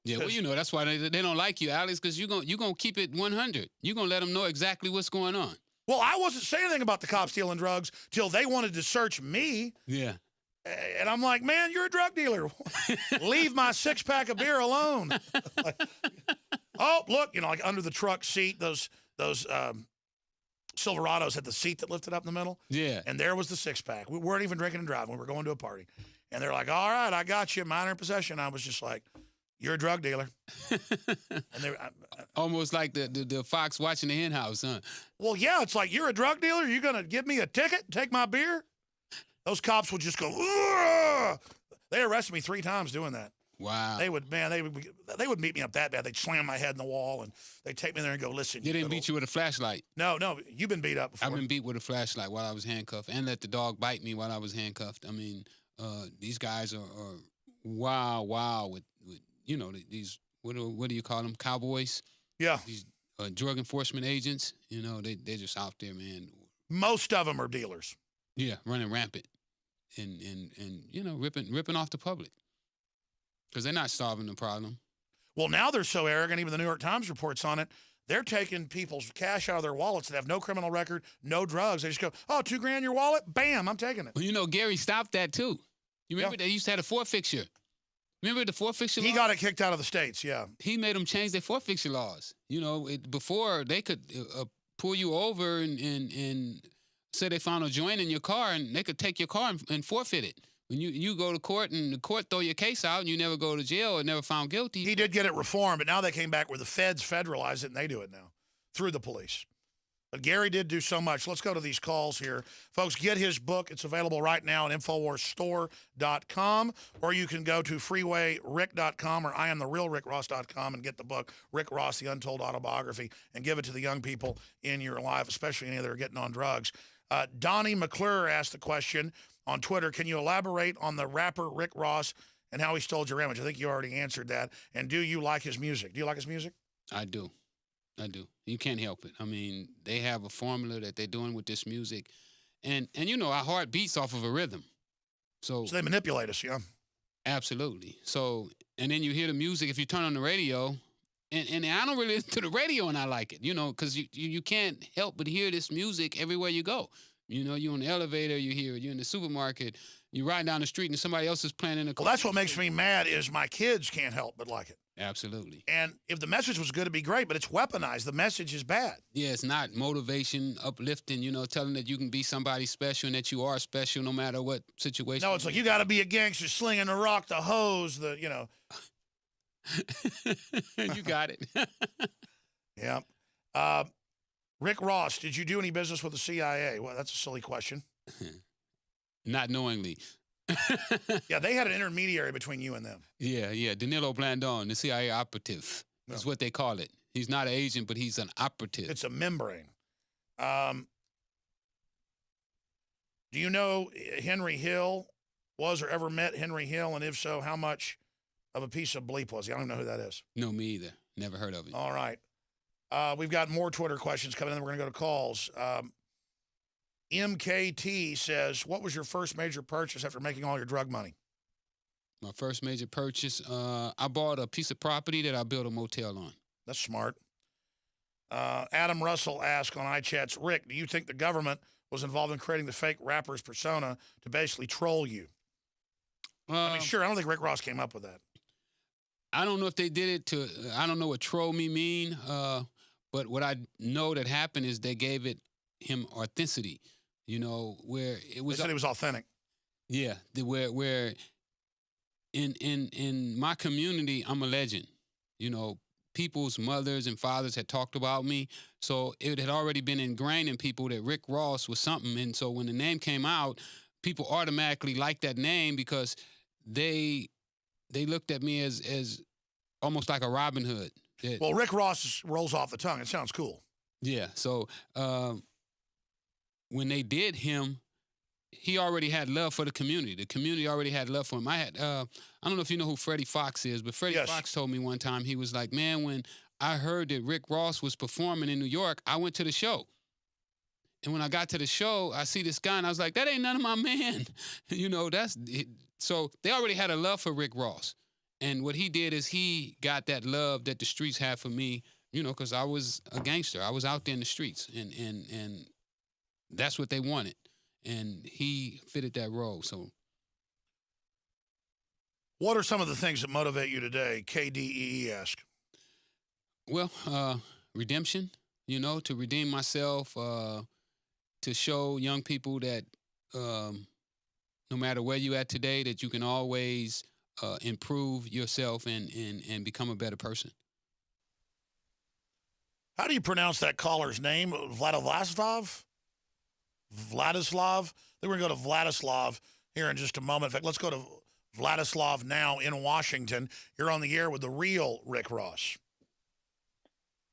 Yeah, well, that's why they don't like you, Alex, because you're gonna keep it 100. You're going to let them know exactly what's going on. Well, I wasn't saying anything about the cops stealing drugs till they wanted to search me. Yeah. And I'm like, man, you're a drug dealer. Leave my 6-pack of beer alone. Oh, look, like under the truck seat, those Silverados had the seat that lifted up in the middle. Yeah. And there was the 6-pack. We weren't even drinking and driving. We were going to a party. And they're like, all right, I got you, minor in possession. I was just like, you're a drug dealer. And they almost like the fox watching the hen house, huh? Well, yeah, it's like, you're a drug dealer? You're going to give me a ticket and take my beer? Those cops would just go, ugh! They arrested me 3 times doing that. Wow. They would beat me up that bad. They'd slam my head in the wall, and they'd take me there and go, listen. They didn't beat you with a flashlight? No, you've been beat up before. I've been beat with a flashlight while I was handcuffed, and let the dog bite me while I was handcuffed. I mean, these guys are wow with these, what do you call them, cowboys? Yeah. These drug enforcement agents, they're just out there, man. Most of them are dealers. Yeah, running rampant and ripping off the public. Because they're not solving the problem. Well, now they're so arrogant, even the New York Times reports on it, they're taking people's cash out of their wallets that have no criminal record, no drugs. They just go, oh, $2,000 in your wallet? Bam, I'm taking it. Well, Gary stopped that, too. You remember they used to have a forfeiture. Remember the forfeiture law? He got it kicked out of the states, yeah. He made them change their forfeiture laws. Before they could pull you over and say they found a joint in your car, and they could take your car and forfeit it. When you go to court and the court throw your case out and you never go to jail or never found guilty. He did get it reformed, but now they came back where the feds federalize it, and they do it now through the police. But Gary did do so much. Let's go to these calls here. Folks, get his book. It's available right now at InfoWarsStore.com, or you can go to FreewayRick.com or IamTheRealRickRoss.com and get the book, Rick Ross, The Untold Autobiography, and give it to the young people in your life, especially any that are getting on drugs. Donnie McClure asked the question on Twitter, can you elaborate on the rapper Rick Ross and how he stole your image? I think you already answered that. And do you like his music? Do you like his music? I do. You can't help it. I mean, they have a formula that they're doing with this music. And our heart beats off of a rhythm. So they manipulate us, yeah. Absolutely. So, and then you hear the music. If you turn on the radio, And I don't really listen to the radio, and I like it, because you can't help but hear this music everywhere you go. You're on the elevator, you hear it. You're in the supermarket, you ride down the street, and somebody else is playing in the car. Well, that's what makes me mad is my kids can't help but like it. Absolutely. And if the message was good, it'd be great, but it's weaponized. The message is bad. Yeah, it's not motivation, uplifting, telling that you can be somebody special and that you are special no matter what situation. No, it's like you got to be a gangster, slinging the rock, the hose, You got it. Yeah. Rick Ross, did you do any business with the CIA? Well, that's a silly question. Not knowingly. Yeah, they had an intermediary between you and them. Yeah. Danilo Blandon, the CIA operative. That's what they call it. He's not an agent, but he's an operative. It's a membrane. Do you know Henry Hill? Was or ever met Henry Hill? And if so, how much of a piece of bleep was he? I don't even know who that is. No, me either. Never heard of him. All right. We've got more Twitter questions coming in. We're going to go to calls. MKT says, what was your first major purchase after making all your drug money? My first major purchase, I bought a piece of property that I built a motel on. That's smart. Adam Russell asked on iChats, Rick, do you think the government was involved in creating the fake rapper's persona to basically troll you? Sure, I don't think Rick Ross came up with that. I don't know if they did it I don't know what troll me mean, but what I know that happened is they gave him authenticity, where it was. They said it was authentic. Yeah, where in my community, I'm a legend. People's mothers and fathers had talked about me, so it had already been ingrained in people that Rick Ross was something. And so when the name came out, people automatically liked that name because they looked at me as almost like a Robin Hood. Well, Rick Ross rolls off the tongue. It sounds cool. Yeah. So when they did him, he already had love for the community. The community already had love for him. I don't know if you know who Freddie Fox is, but Freddie Fox told me one time, he was like, man, when I heard that Rick Ross was performing in New York, I went to the show. And when I got to the show, I see this guy, and I was like, that ain't none of my man. So they already had a love for Rick Ross. And what he did is he got that love that the streets had for me, because I was a gangster. I was out there in the streets, and that's what they wanted. And he fitted that role. So, what are some of the things that motivate you today? KDEE asked. Well, redemption, to redeem myself, to show young people that no matter where you at today, that you can always improve yourself and become a better person. How do you pronounce that caller's name? Vladislav? Vladislav? I think we're going to go to Vladislav here in just a moment. In fact, let's go to Vladislav now in Washington. You're on the air with the real Rick Ross.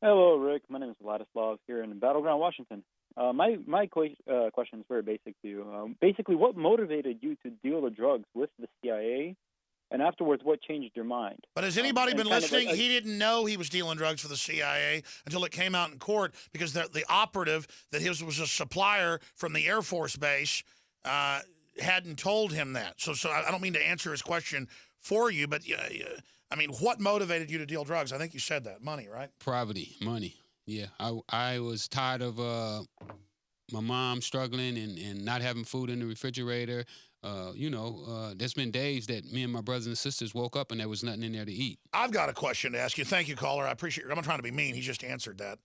Hello, Rick. My name is Vladislav here in Battleground, Washington. My question is very basic to you. Basically, what motivated you to deal the drugs with the CIA? And afterwards, what changed your mind? But has anybody been listening? He didn't know he was dealing drugs for the CIA until it came out in court because the operative that his was a supplier from the Air Force Base hadn't told him that. So I don't mean to answer his question for you, but what motivated you to deal drugs? I think you said that. Money, right? Poverty, money. Yeah, I was tired of my mom struggling and not having food in the refrigerator. There's been days that me and my brothers and sisters woke up and there was nothing in there to eat. I've got a question to ask you. Thank you, caller. I appreciate it. I'm not trying to be mean. He just answered that.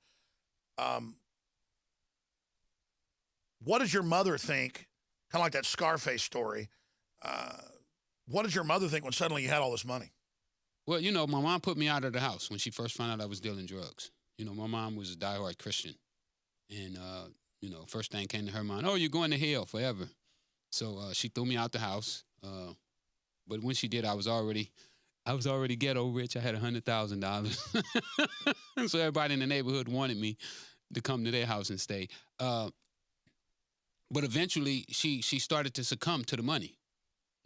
What does your mother think, kind of like that Scarface story, what did your mother think when suddenly you had all this money? Well, my mom put me out of the house when she first found out I was dealing drugs. My mom was a diehard Christian. And, first thing came to her mind, oh, you're going to hell forever. So she threw me out the house. But when she did, I was already ghetto rich. I had $100,000. So everybody in the neighborhood wanted me to come to their house and stay. But eventually, she started to succumb to the money.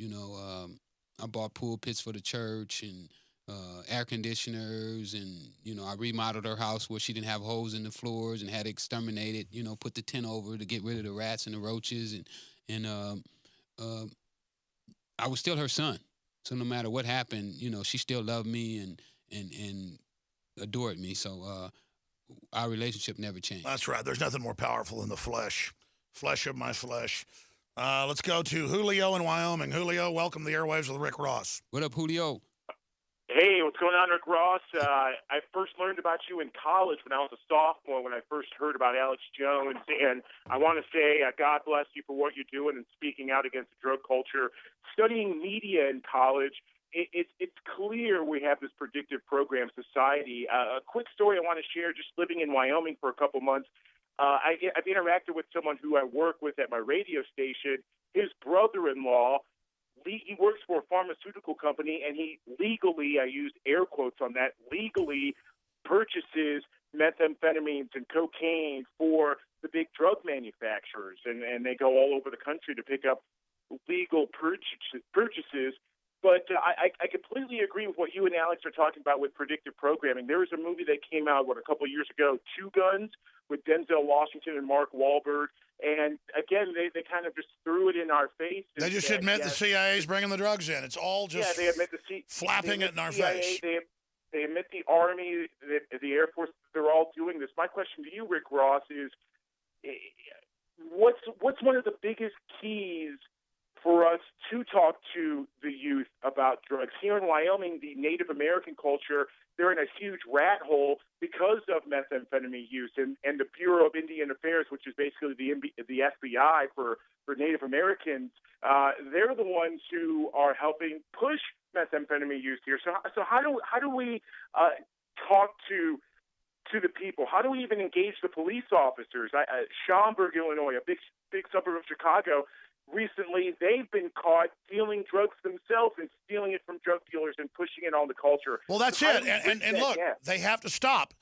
I bought pool pits for the church and air conditioners, and I remodeled her house where she didn't have holes in the floors and had it exterminated. Put the tent over to get rid of the rats and the roaches, and I was still her son. So no matter what happened, she still loved me, and adored me. So our relationship never changed. That's right. There's nothing more powerful than the flesh. Flesh of my flesh. Let's go to Julio in Wyoming. Julio, welcome to the airwaves with Rick Ross. What up, Julio? Hey, what's going on, Rick Ross? I first learned about you in college when I was a sophomore, when I first heard about AlexJones. And I want to say God bless you for what you're doing and speaking out against the drug culture. Studying media in college, it's clear we have this predictive program society. A quick story I want to share, just living in Wyoming for a couple months. I've interacted with someone who I work with at my radio station. His brother-in-law, he works for a pharmaceutical company, and he legally, I used air quotes on that, legally purchases methamphetamines and cocaine for the big drug manufacturers. And they go all over the country to pick up legal purchases. But I completely agree with what you and Alex are talking about with predictive programming. There was a movie that came out, a couple of years ago, Two Guns, with Denzel Washington and Mark Wahlberg. And again, they kind of just threw it in our face. They just admit the CIA's bringing the drugs in. It's all just they admit flapping it in our CIA, face. They admit the Army, the Air Force, they're all doing this. My question to you, Rick Ross, is what's one of the biggest keys for us to talk to the youth about drugs? Here in Wyoming, the Native American culture, they're in a huge rat hole because of methamphetamine use. And the Bureau of Indian Affairs, which is basically the FBI for Native Americans, they're the ones who are helping push methamphetamine use here. So how do we talk to the people? How do we even engage the police officers? Schaumburg, Illinois, a big suburb of Chicago, recently, they've been caught dealing drugs themselves and stealing it from drug dealers and pushing it on the culture. Well, that's it. And look, they have to stop.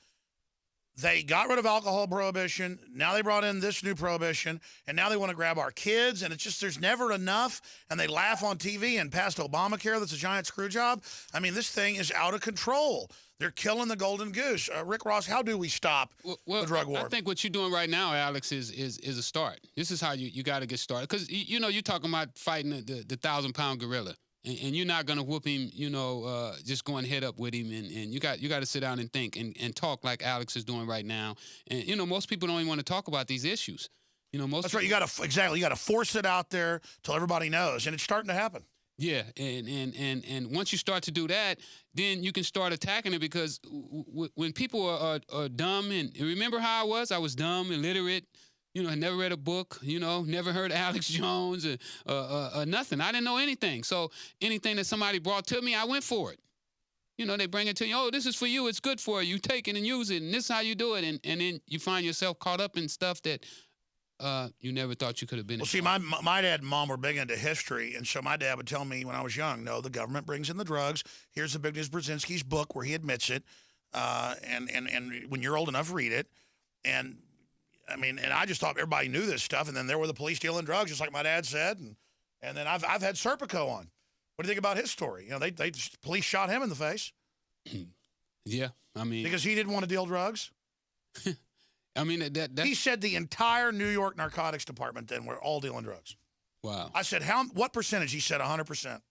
They got rid of alcohol prohibition. Now they brought in this new prohibition, and now they want to grab our kids, and it's just there's never enough, and they laugh on TV and passed Obamacare that's a giant screw job. I mean, this thing is out of control. They're killing the golden goose. Rick Ross, how do we stop the drug war? I think what you're doing right now, Alex, is a start. This is how you got to get started. Because, you're talking about fighting the 1,000-pound gorilla. And you're not going to whoop him, just going head up with him. And you got to sit down and think and talk like Alex is doing right now. And, most people don't even want to talk about these issues. That's right. You got to force it out there till everybody knows. And it's starting to happen. Yeah, and once you start to do that, then you can start attacking it, because when people are dumb, and remember how I was dumb, illiterate, I never read a book, never heard of AlexJones or nothing. I didn't know anything. So anything that somebody brought to me, I went for it. They bring it to you. Oh, this is for you. It's good for you. Take it and use it, and this is how you do it. And then you find yourself caught up in stuff that you never thought you could have been. Well, see, my dad and mom were big into history, and so my dad would tell me when I was young, no, the government brings in the drugs. Here's the Zbigniew Brzezinski's book where he admits it, and when you're old enough, read it. And I mean, and I just thought everybody knew this stuff, and then there were the police dealing drugs, just like my dad said, and then I've had Serpico on. What do you think about his story? They police shot him in the face. Yeah, I mean, because he didn't want to deal drugs. I mean, he said the entire New York narcotics department then were all dealing drugs. Wow. I said, what percentage? He said 100%.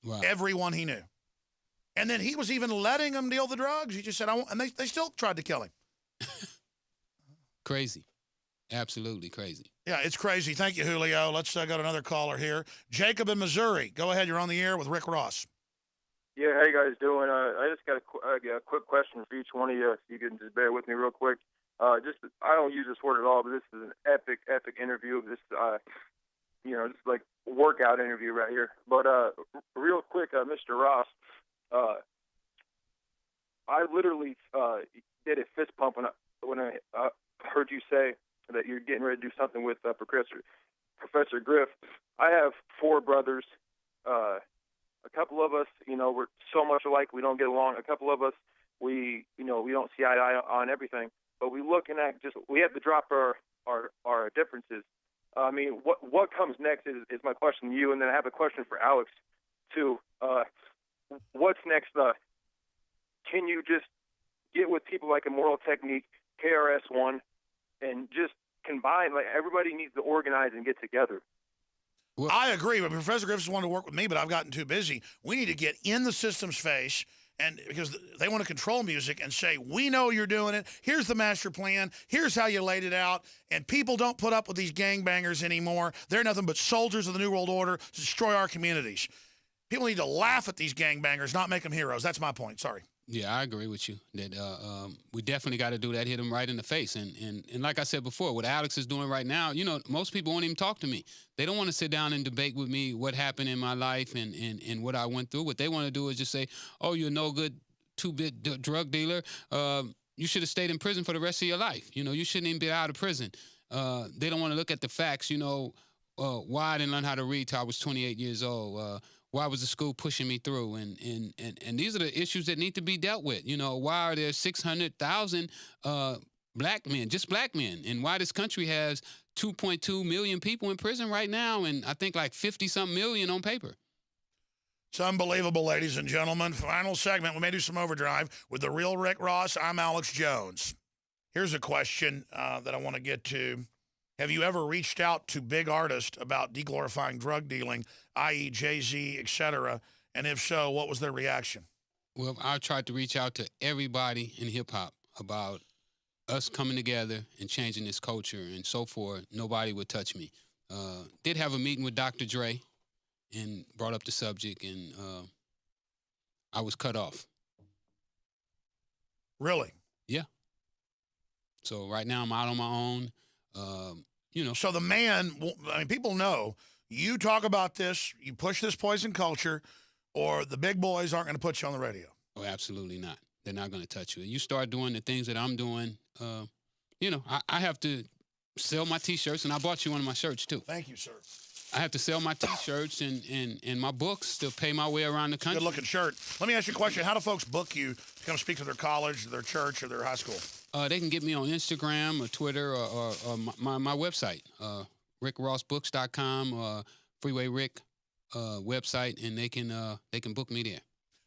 Wow. Everyone he knew. And then he was even letting them deal the drugs. He just said, and they still tried to kill him. Crazy. Absolutely crazy. Yeah, it's crazy. Thank you, Julio. Let's go to another caller here. Jacob in Missouri. Go ahead. You're on the air with Rick Ross. Yeah, how you guys doing? I just got a quick question for each one of you. If you can just bear with me real quick. I don't use this word at all, but this is an epic interview. This, just like workout interview right here. But real quick, Mr. Ross, I literally did a fist pump when I heard you say that you're getting ready to do something with Professor Griff. I have 4 brothers. A couple of us, we're so much alike we don't get along. A couple of us, we don't see eye to eye on everything. But we have to drop our differences. I mean, what comes next is my question to you, and then I have a question for Alex too. What's next? Can you just get with people like Immoral Technique, KRS-One, and just combine? Like, everybody needs to organize and get together. Well, I agree, but Professor Griffiths wanted to work with me, but I've gotten too busy. We need to get in the system's face And because they want to control music and say, we know you're doing it. Here's the master plan. Here's how you laid it out. And people don't put up with these gangbangers anymore. They're nothing but soldiers of the New World Order to destroy our communities. People need to laugh at these gangbangers, not make them heroes. That's my point. Sorry. Yeah, I agree with you that we definitely got to do that, hit them right in the face. And like I said before, what Alex is doing right now, most people won't even talk to me. They don't want to sit down and debate with me what happened in my life and what I went through. What they want to do is just say, oh, you're no good two-bit drug dealer. You should have stayed in prison for the rest of your life. You shouldn't even be out of prison. They don't want to look at the facts, why I didn't learn how to read till I was 28 years old. Why was the school pushing me through? And these are the issues that need to be dealt with. Why are there 600,000 black men, just black men? And why this country has 2.2 million people in prison right now, and I think like 50-something million on paper. It's unbelievable, ladies and gentlemen. Final segment. We may do some overdrive with the real Rick Ross. I'm Alex Jones. Here's a question that I want to get to. Have you ever reached out to big artists about deglorifying drug dealing, i.e. Jay-Z, etc.? And if so, what was their reaction? Well, I tried to reach out to everybody in hip-hop about us coming together and changing this culture and so forth. Nobody would touch me. Did have a meeting with Dr. Dre and brought up the subject, and I was cut off. Really? Yeah. So right now I'm out on my own. So the man, people know you talk about this, you push this poison culture, or the big boys aren't going to put you on the radio. Oh, absolutely not. They're not going to touch you. You start doing the things that I'm doing, I have to sell my T-shirts, and I bought you one of my shirts, too. Thank you, sir. I have to sell my T-shirts and my books to pay my way around the country. Good-looking shirt. Let me ask you a question. How do folks book you to come speak to their college, their church, or their high school? They can get me on Instagram or Twitter or my website, RickRossBooks.com, Freeway Rick website, and they can book me there.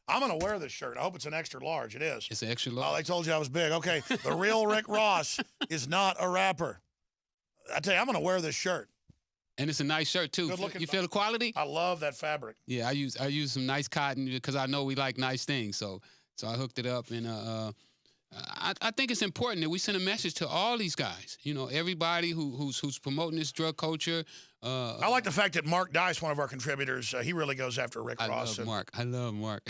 I'm going to wear this shirt. I hope it's an extra large. It is. It's an extra large. Oh, they told you I was big. Okay, the real Rick Ross is not a rapper. I tell you, I'm going to wear this shirt. And it's a nice shirt, too. Good-looking. You feel the quality? I love that fabric. Yeah, I use some nice cotton because I know we like nice things. So I hooked it up, and I think it's important that we send a message to all these guys. Everybody who's promoting this drug culture. I like the fact that Mark Dice, one of our contributors, he really goes after Rick Ross. I love Mark.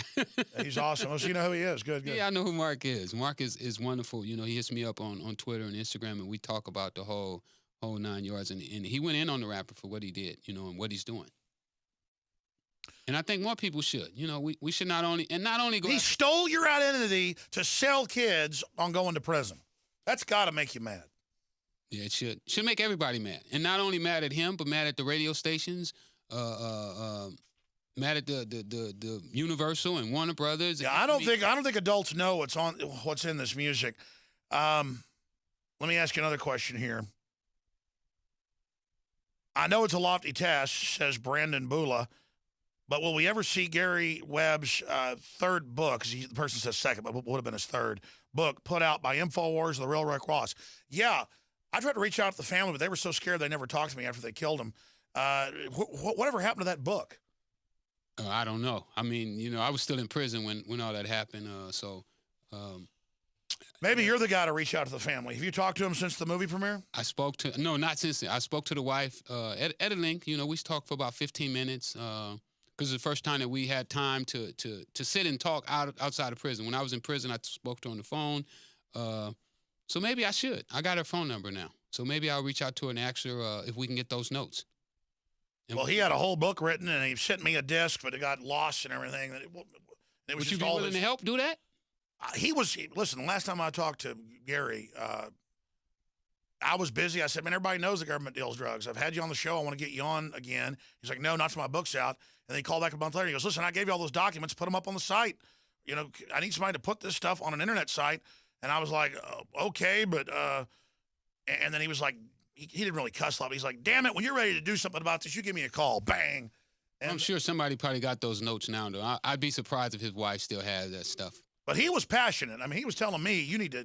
He's awesome. So you know who he is. Good. Yeah, I know who Mark is. Mark is wonderful. He hits me up on Twitter and Instagram, and we talk about the whole 9 yards. And he went in on the rapper for what he did, and what he's doing. And I think more people should. We should not only go. He stole your identity to sell kids on going to prison. That's got to make you mad. Yeah, it should. Should make everybody mad, and not only mad at him, but mad at the radio stations, mad at the Universal and Warner Brothers. Yeah, I don't think adults know what's in this music. Let me ask you another question here. I know it's a lofty task, says Brandon Bula. But will we ever see Gary Webb's third book, the person says second, but would have been his third book, put out by InfoWars, The Real Rick Ross? Yeah, I tried to reach out to the family, but they were so scared they never talked to me after they killed him. Whatever happened to that book? I don't know. I mean, I was still in prison when all that happened, Maybe you're the guy to reach out to the family. Have you talked to him since the movie premiere? I spoke to the wife, at a link. We talked for about 15 minutes, because it's the first time that we had time to sit and talk outside of prison. When I was in prison, I spoke to her on the phone. So maybe I should. I got her phone number now. So maybe I'll reach out to her and ask her if we can get those notes. Well, he had a whole book written, and he sent me a disc, but it got lost and everything. Would you be willing to help do that? Listen, the last time I talked to Gary, I was busy. I said, man, everybody knows the government deals drugs. I've had you on the show. I want to get you on again. He's like, no, not till my book's out. And then he called back a month later. He goes, listen, I gave you all those documents. Put them up on the site. I need somebody to put this stuff on an internet site. And I was like, okay, but, and then he was like, he didn't really cuss a lot, but he's like, damn it, when you're ready to do something about this, you give me a call. Bang. And I'm sure somebody probably got those notes now, though. I'd be surprised if his wife still has that stuff. But he was passionate. I mean, he was telling me, you need to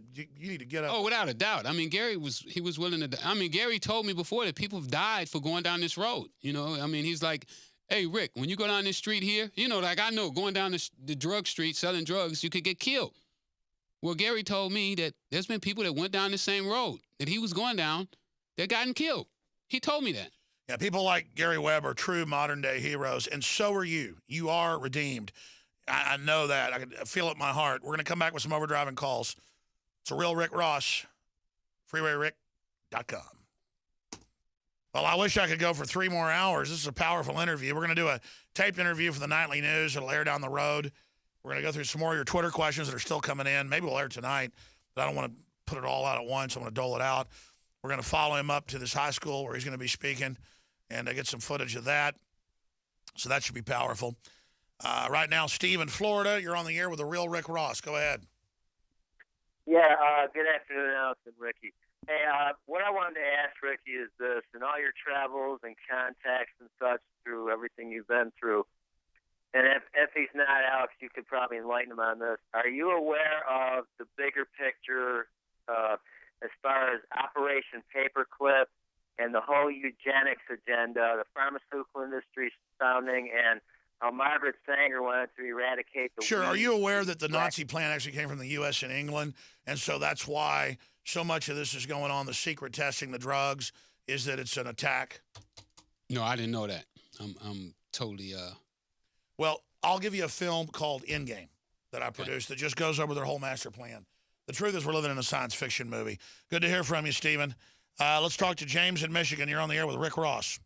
get up. Oh, without a doubt. I mean, Gary was willing to. I mean, Gary told me before that people have died for going down this road. I mean, he's like, Hey, Rick, when you go down this street here, you know, like I know going down the drug street selling drugs, you could get killed. Well, Gary told me that there's been people that went down the same road that he was going down that gotten killed. He told me that. Yeah, people like Gary Webb are true modern-day heroes, and so are you. You are redeemed. I know that. I can feel it in my heart. We're going to come back with some overdriving calls. It's a real Rick Ross, freewayrick.com. Well, I wish I could go for 3 more hours. This is a powerful interview. We're going to do a taped interview for the nightly news. It'll air down the road. We're going to go through some more of your Twitter questions that are still coming in. Maybe we'll air tonight, but I don't want to put it all out at once. I want to dole it out. We're going to follow him up to this high school where he's going to be speaking and get some footage of that. So that should be powerful. Right now, Steve in Florida, you're on the air with the real Rick Ross. Go ahead. Yeah, good afternoon, Alex and Ricky. Hey, what I wanted to ask Ricky is this: in all your travels and contacts and such through everything you've been through, and if he's not, Alex, you could probably enlighten him on this. Are you aware of the bigger picture as far as Operation Paperclip and the whole eugenics agenda, the pharmaceutical industry founding, and how Margaret Sanger wanted to eradicate the Sure. weed? Are you aware that the Nazi plan actually came from the U.S. and England? And so that's why so much of this is going on, the secret testing, the drugs, is that it's an attack? No, I didn't know that. I'm totally Well, I'll give you a film called Endgame that I produced that just goes over their whole master plan. The truth is we're living in a science fiction movie. Good to hear from you, Stephen. Let's talk to James in Michigan. You're on the air with Rick Ross.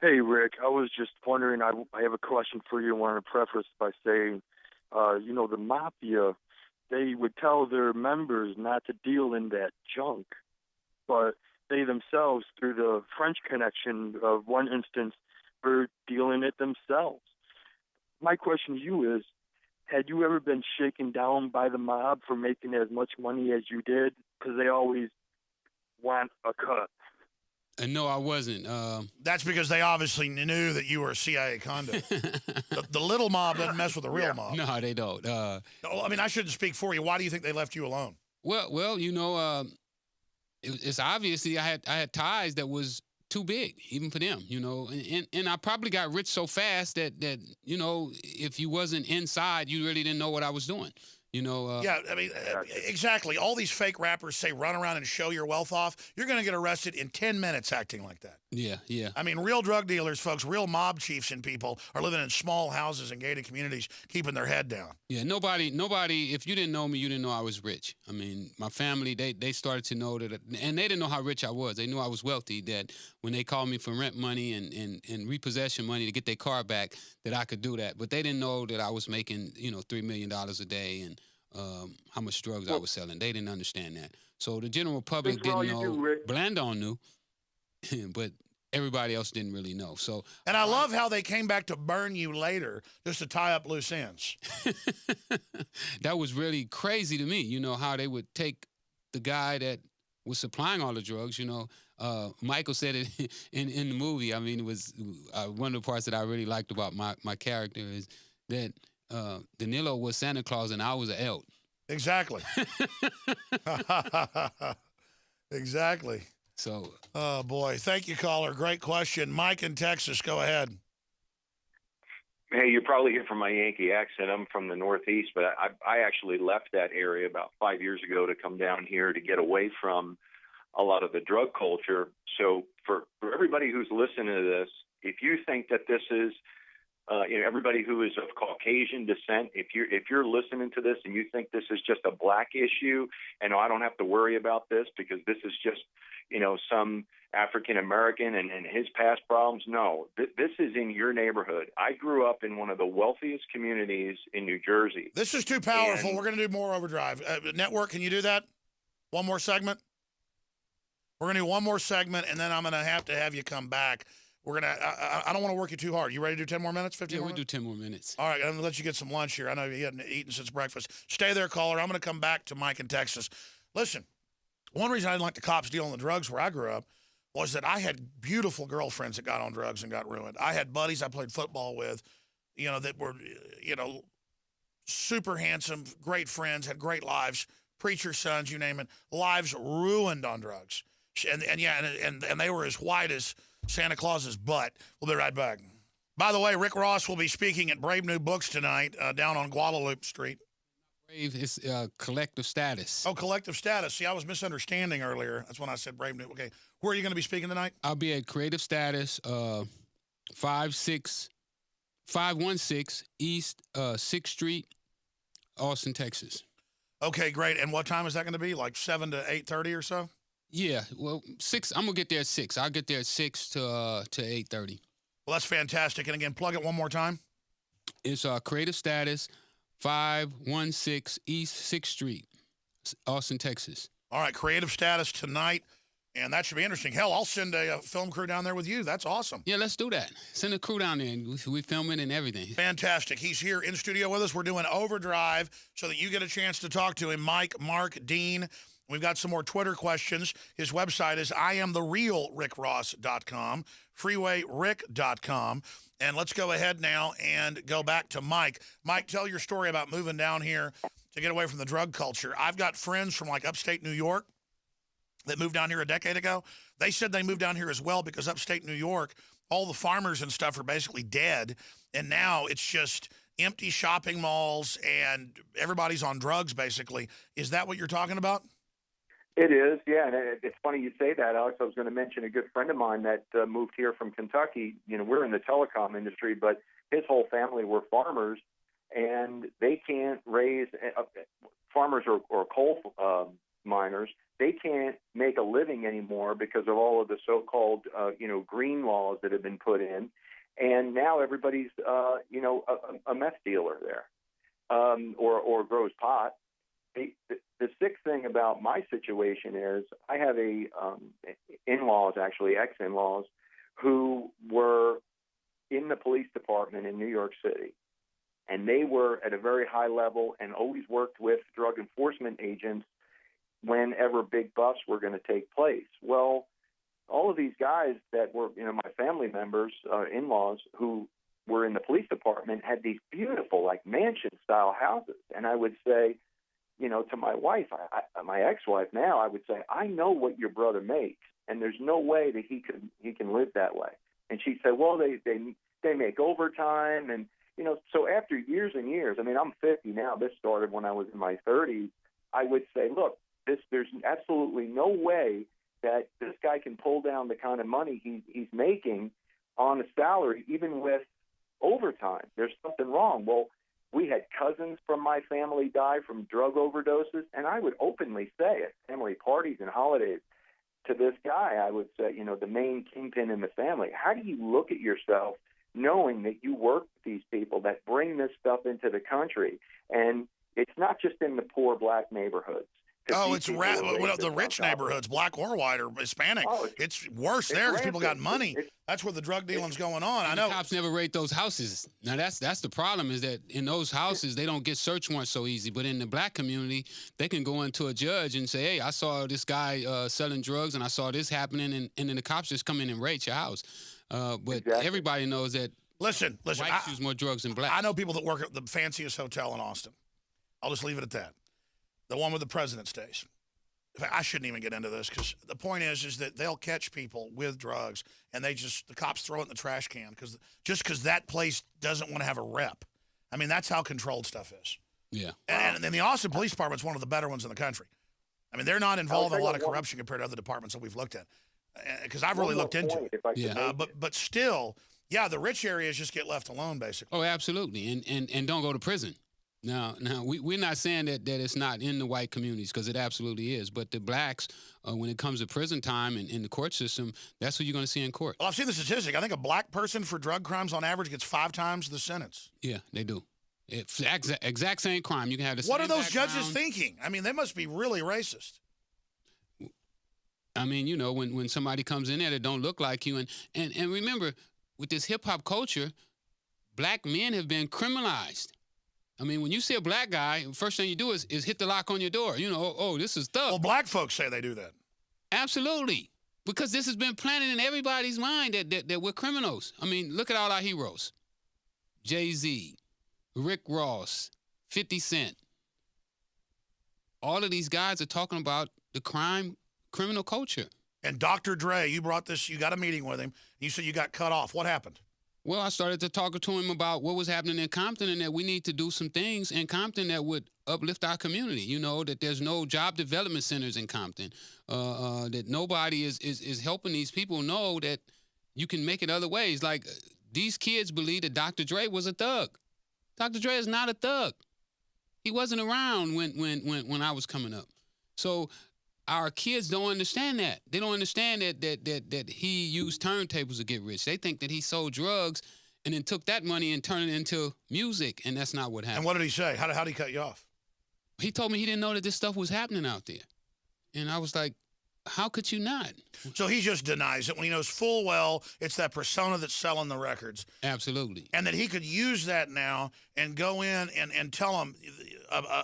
Hey, Rick, I was just wondering, I have a question for you. I want to preface by saying, the mafia, they would tell their members not to deal in that junk, but they themselves, through the French connection of one instance, were dealing it themselves. My question to you is, had you ever been shaken down by the mob for making as much money as you did? Because they always want a cut. no, I wasn't. That's because they obviously knew that you were a CIA conduit. the little mob doesn't mess with the real mob. No, they don't. I mean, I shouldn't speak for you. Why do you think they left you alone? Well, it's obviously I had ties that was too big, even for them, and I probably got rich so fast that if you wasn't inside, you really didn't know what I was doing. Yeah, I mean, exactly. All these fake rappers say run around and show your wealth off. You're going to get arrested in 10 minutes acting like that. Yeah. I mean, real drug dealers, folks, real mob chiefs and people are living in small houses and gated communities, keeping their head down. Yeah, nobody, if you didn't know me, you didn't know I was rich. I mean, my family, they started to know that, and they didn't know how rich I was. They knew I was wealthy, that when they called me for rent money and repossession money to get their car back, that I could do that. But they didn't know that I was making, $3 million a day and how much drugs I was selling. They didn't understand that. So the general public didn't know. Blandon knew, but everybody else didn't really know. So, and I love how they came back to burn you later just to tie up loose ends. That was really crazy to me, how they would take the guy that was supplying all the drugs. Michael said it in the movie. I mean, it was one of the parts that I really liked about my character is that Danilo was Santa Claus and I was an elf. Exactly. Exactly. So. Oh, boy. Thank you, caller. Great question. Mike in Texas, go ahead. Hey, you're probably here from my Yankee accent. I'm from the Northeast, but I actually left that area about 5 years ago to come down here to get away from a lot of the drug culture. So for everybody who's listening to this, if you think that this is everybody who is of Caucasian descent, if you're listening to this and you think this is just a black issue and I don't have to worry about this because this is just, some African American and his past problems. No, this is in your neighborhood. I grew up in one of the wealthiest communities in New Jersey. This is too powerful. We're going to do more overdrive. Network, can you do that? One more segment? We're going to do one more segment, and then I'm going to have you come back. We're going to, I don't want to work you too hard. You ready to do 10 more minutes, 15 more we'll minutes? do 10 more minutes. All right, I'm going to let you get some lunch here. I know you hadn't eaten since breakfast. Stay there, caller. I'm going to come back to Mike in Texas. Listen, one reason I didn't like the cops dealing the drugs where I grew up was that I had beautiful girlfriends that got on drugs and got ruined. I had buddies I played football with, that were, super handsome, great friends, had great lives, preacher's sons, you name it, lives ruined on drugs. And they were as white as Santa Claus's butt. We'll be right back. By the way, Rick Ross will be speaking at Brave New Books tonight down on Guadalupe Street. Brave is collective status. Oh, collective status. See, I was misunderstanding earlier. That's when I said Brave New. Okay, where are you going to be speaking tonight? I'll be at Creative Status, 516 East 6th Street, Austin, Texas. Okay, great. And what time is that going to be? Like 7 to 8:30 or so? Yeah, well, 6. I'm gonna get there at 6. I'll get there at 6 to 8:30. Well, that's fantastic. And again, plug it one more time. It's Creative Status, 516 East 6th Street, Austin, Texas. All right, Creative Status tonight. And that should be interesting. Hell, I'll send a film crew down there with you. That's awesome. Yeah, let's do that. Send a crew down there, and we film it and everything. Fantastic. He's here in studio with us. We're doing Overdrive so that you get a chance to talk to him. Mike, Mark, Dean. We've got some more Twitter questions. His website is IamTheRealRickRoss.com, FreewayRick.com. And let's go ahead now and go back to Mike. Mike, tell your story about moving down here to get away from the drug culture. I've got friends from like upstate New York that moved down here a decade ago. They said they moved down here as well because upstate New York, all the farmers and stuff are basically dead. And now it's just empty shopping malls and everybody's on drugs, basically. Is that what you're talking about? It is, yeah. And it's funny you say that, Alex. I was going to mention a good friend of mine that moved here from Kentucky. You know, we're in the telecom industry, but his whole family were farmers, and they can't raise farmers or coal miners. They can't make a living anymore because of all of the so-called, green laws that have been put in. And now everybody's, a meth dealer there or grows pot. The sick thing about my situation is I have in-laws, actually ex-in-laws, who were in the police department in New York City. And they were at a very high level and always worked with drug enforcement agents whenever big busts were going to take place. Well, all of these guys that were, my family members, in-laws, who were in the police department had these beautiful, like mansion-style houses. And I would say, to my wife, my ex-wife now, I would say, I know what your brother makes, and there's no way that he can live that way. And she said, well, they make overtime, and so after years and years, I mean, I'm 50 now. This started when I was in my 30s. I would say, look, there's absolutely no way that this guy can pull down the kind of money he's making on a salary, even with overtime. There's something wrong. Well, we had cousins from my family die from drug overdoses, and I would openly say at family parties and holidays to this guy, I would say, the main kingpin in the family, how do you look at yourself knowing that you work with these people that bring this stuff into the country? And it's not just in the poor black neighborhoods. Oh, it's the rich neighborhoods, black or white or Hispanic. Oh, it's worse there because people got money. That's where the drug dealing's going on. I know. The cops never raid those houses. Now, that's the problem is that in those houses, they don't get search warrants so easy. But in the black community, they can go into a judge and say, hey, I saw this guy selling drugs and I saw this happening. And then the cops just come in and raid your house. But everybody knows that listen, whites use more drugs than blacks. I know people that work at the fanciest hotel in Austin. I'll just leave it at that. The one with the president stays. In fact, I shouldn't even get into this because the point is that they'll catch people with drugs and the cops throw it in the trash can because that place doesn't want to have a rep. I mean, that's how controlled stuff is. Yeah. And then the Austin Police Department's one of the better ones in the country. I mean, they're not involved in a lot of corruption compared to other departments that we've looked at. Because I've really looked into it. But still, yeah, the rich areas just get left alone, basically. Oh, absolutely. And don't go to prison. Now, we're not saying that it's not in the white communities because it absolutely is. But the blacks, when it comes to prison time and in the court system, that's what you're going to see in court. Well, I've seen the statistic. I think a black person for drug crimes on average gets 5 times the sentence. Yeah, they do. It's exact same crime. You can have the same What are those background. judges thinking? I mean, they must be really racist. I mean, when somebody comes in there that don't look like you. And remember, with this hip-hop culture, black men have been criminalized. I mean, when you see a black guy, first thing you do is hit the lock on your door. This is thug. Well, black folks say they do that. Absolutely. Because this has been planted in everybody's mind that we're criminals. I mean, look at all our heroes. Jay-Z, Rick Ross, 50 Cent. All of these guys are talking about the criminal culture. And Dr. Dre, you brought this, you got a meeting with him. You said you got cut off. What happened? Well, I started to talk to him about what was happening in Compton and that we need to do some things in Compton that would uplift our community. You know, that there's no job development centers in Compton, that nobody is helping these people know that you can make it other ways. Like, these kids believe that Dr. Dre was a thug. Dr. Dre is not a thug. He wasn't around when I was coming up. So our kids don't understand that. They don't understand that he used turntables to get rich. They think that he sold drugs and then took that money and turned it into music, and that's not what happened. And what did he say? How did he cut you off? He told me he didn't know that this stuff was happening out there. And I was like, how could you not? So he just denies it when he knows full well it's that persona that's selling the records. Absolutely. And that he could use that now and go in and tell them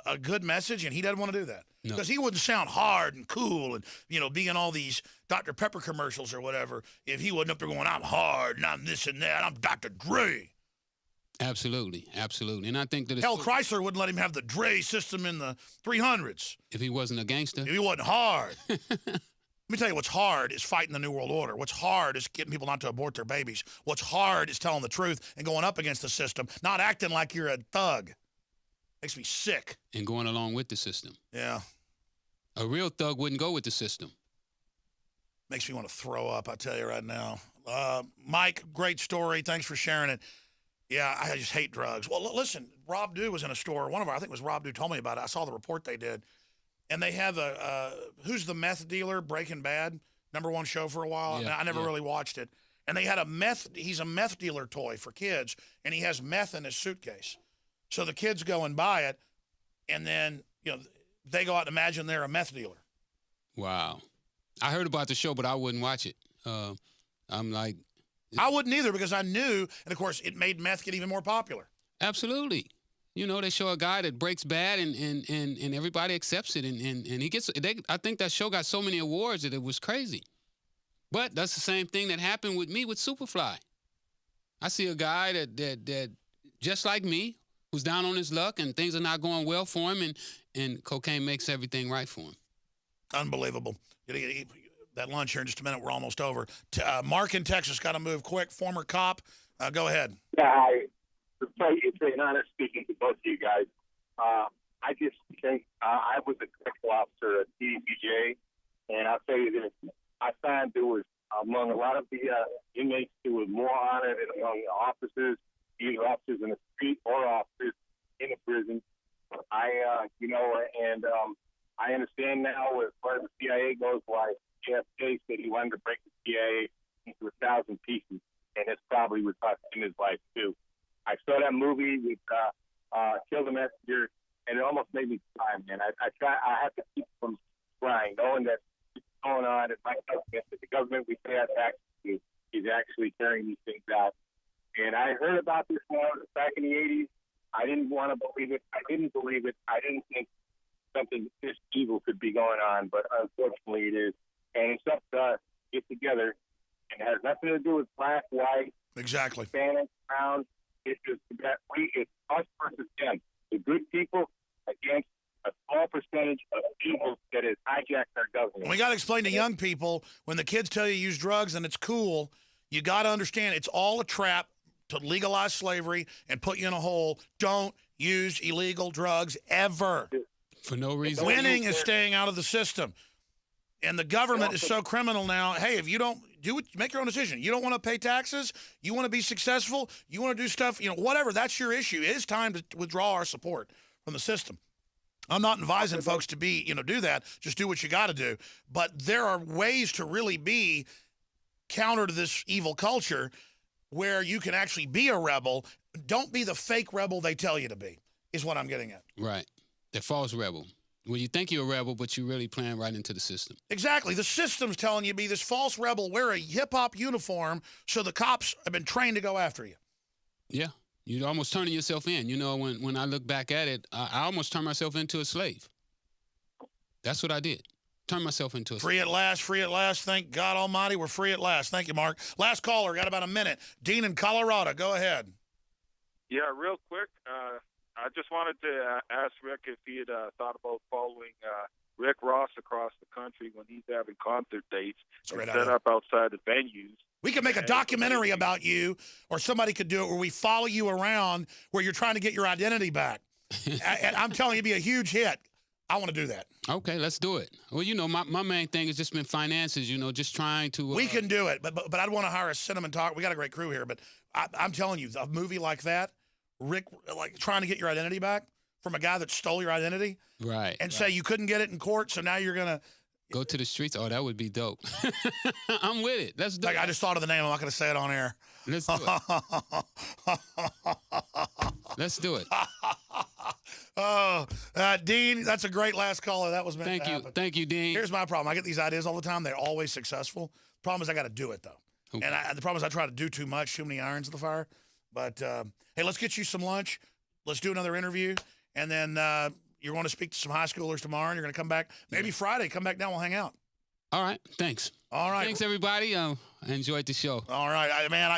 a good message, and he doesn't want to do that. No. Because he wouldn't sound hard and cool and, be in all these Dr. Pepper commercials or whatever if he wasn't up there going, I'm hard and I'm this and that. I'm Dr. Dre. Absolutely. Absolutely. And I think that Hell, Chrysler wouldn't let him have the Dre system in the 300s. if he wasn't a gangster. If he wasn't hard. Let me tell you what's hard is fighting the New World Order. What's hard is getting people not to abort their babies. What's hard is telling the truth and going up against the system, not acting like you're a thug. Makes me sick. And going along with the system. Yeah. A real thug wouldn't go with the system. Makes me want to throw up, I tell you right now. Mike, great story. Thanks for sharing it. Yeah, I just hate drugs. Well, listen, Rob Dew was in a store. I think it was Rob Dew told me about it. I saw the report they did. And they have who's the meth dealer, Breaking Bad, #1 show for a while. Yeah, I never really watched it. And they had he's a meth dealer toy for kids, and he has meth in his suitcase. So the kids go and buy it, and then, they go out and imagine they're a meth dealer. Wow. I heard about the show, but I wouldn't watch it. I'm like... I wouldn't either because I knew, and of course, it made meth get even more popular. Absolutely. They show a guy that breaks bad and everybody accepts it. And he gets, I think that show got so many awards that it was crazy. But that's the same thing that happened with me with Superfly. I see a guy that just like me, who's down on his luck and things are not going well for him, and cocaine makes everything right for him. Unbelievable. Eat that lunch here in just a minute. We're almost over. Mark in Texas, got to move quick. Former cop. Go ahead. Yeah, it's an honor speaking to both of you guys. I just think I was a correctional officer at DDPJ, and I'll tell you this. I found there was, among a lot of the inmates, there was more honor than among the officers, either officers in the street or officers in the prison. I understand now as far as the CIA goes why JFK said he wanted to break the CIA into 1,000 pieces, and it's probably was in his life too. I saw that movie with Kill the Messenger, and it almost made me cry, man. I have to keep from crying, knowing that it's going on. It's my government, the government we pay our taxes to is actually carrying these things out. And I heard about this back in the 80s. I didn't want to believe it. I didn't believe it. I didn't think something this evil could be going on, but unfortunately it is. And it's up to us to get together, and it has nothing to do with black, white, exactly, Spanish, brown. It's just that it's us versus them. The good people against a small percentage of evil that has hijacked our government. We got to explain to young people, when the kids tell you use drugs and it's cool, you got to understand it's all a trap to legalize slavery and put you in a hole. Don't use illegal drugs ever. For no reason. Winning is staying out of the system. And the government is so criminal now. Hey, if you don't do it, make your own decision. You don't want to pay taxes. You want to be successful. You want to do stuff, whatever. That's your issue. It is time to withdraw our support from the system. I'm not advising folks to be, do that. Just do what you got to do. But there are ways to really be counter to this evil culture where you can actually be a rebel. Don't be the fake rebel they tell you to be, is what I'm getting at. Right. The false rebel. Well, you think you're a rebel, but you're really playing right into the system. Exactly. The system's telling you to be this false rebel, wear a hip-hop uniform, so the cops have been trained to go after you. Yeah. You're almost turning yourself in. When I look back at it, I almost turned myself into a slave. That's what I did. Turn myself into a slave. Free at last, free at last. Thank God Almighty, we're free at last. Thank you, Mark. Last caller, got about a minute. Dean in Colorado, go ahead. Yeah, real quick. I just wanted to ask Rick if he had thought about following Rick Ross across the country when he's having concert dates It's a and great set idea. up outside the venues. We could make a Yeah, documentary about you, or somebody could do it where we follow you around where you're trying to get your identity back. And I'm telling you, it'd be a huge hit. I want to do that. Okay, let's do it. Well, you know, my main thing has just been finances, you know, just trying to... We can do it, but I'd want to hire a cinnamon talk. We got a great crew here, but I'm telling you, a movie like that, Rick, like trying to get your identity back from a guy that stole your identity, Right. and say you couldn't get it in court, so now you're gonna go to the streets. Oh, that would be dope. I'm with it. Let's do like it. I just thought of the name. I'm not gonna say it on air. Let's do it. Let's do it. Oh, Dean, that's a great last caller. That was meant Thank to you. happen. Thank you, Dean. Here's my problem. I get these ideas all the time. They're always successful. Problem is I got to do it, though. Okay. And the problem is I try to do too much, too many irons in the fire. But, hey, let's get you some lunch. Let's do another interview. And then you're going to speak to some high schoolers tomorrow, and you're going to come back. Maybe Friday. Come back down. We'll hang out. All right. Thanks. All right. Thanks, everybody. I enjoyed the show. All right.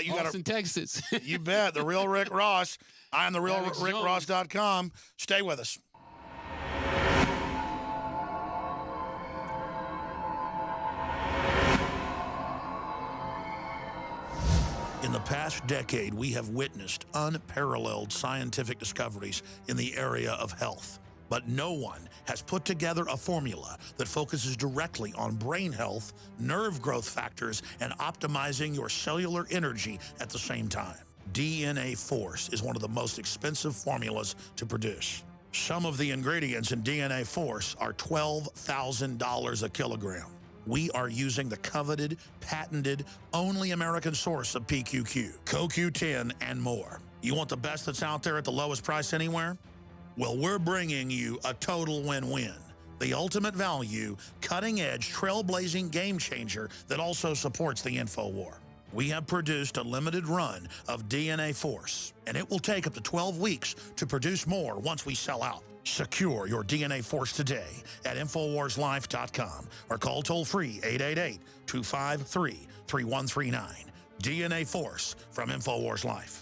You got Austin, Texas. You bet. The real Rick Ross. I am the real AlexJones. RickRoss.com. Stay with us. In the past decade, we have witnessed unparalleled scientific discoveries in the area of health. But no one has put together a formula that focuses directly on brain health, nerve growth factors, and optimizing your cellular energy at the same time. DNA Force is one of the most expensive formulas to produce. Some of the ingredients in DNA Force are $12,000 a kilogram. We are using the coveted, patented, only American source of PQQ, CoQ10, and more. You want the best that's out there at the lowest price anywhere? Well, we're bringing you a total win-win. The ultimate value, cutting-edge, trailblazing game changer that also supports the InfoWar. We have produced a limited run of DNA Force, and it will take up to 12 weeks to produce more once we sell out. Secure your DNA Force today at InfoWarsLife.com or call toll-free 888-253-3139. DNA Force from InfoWars Life.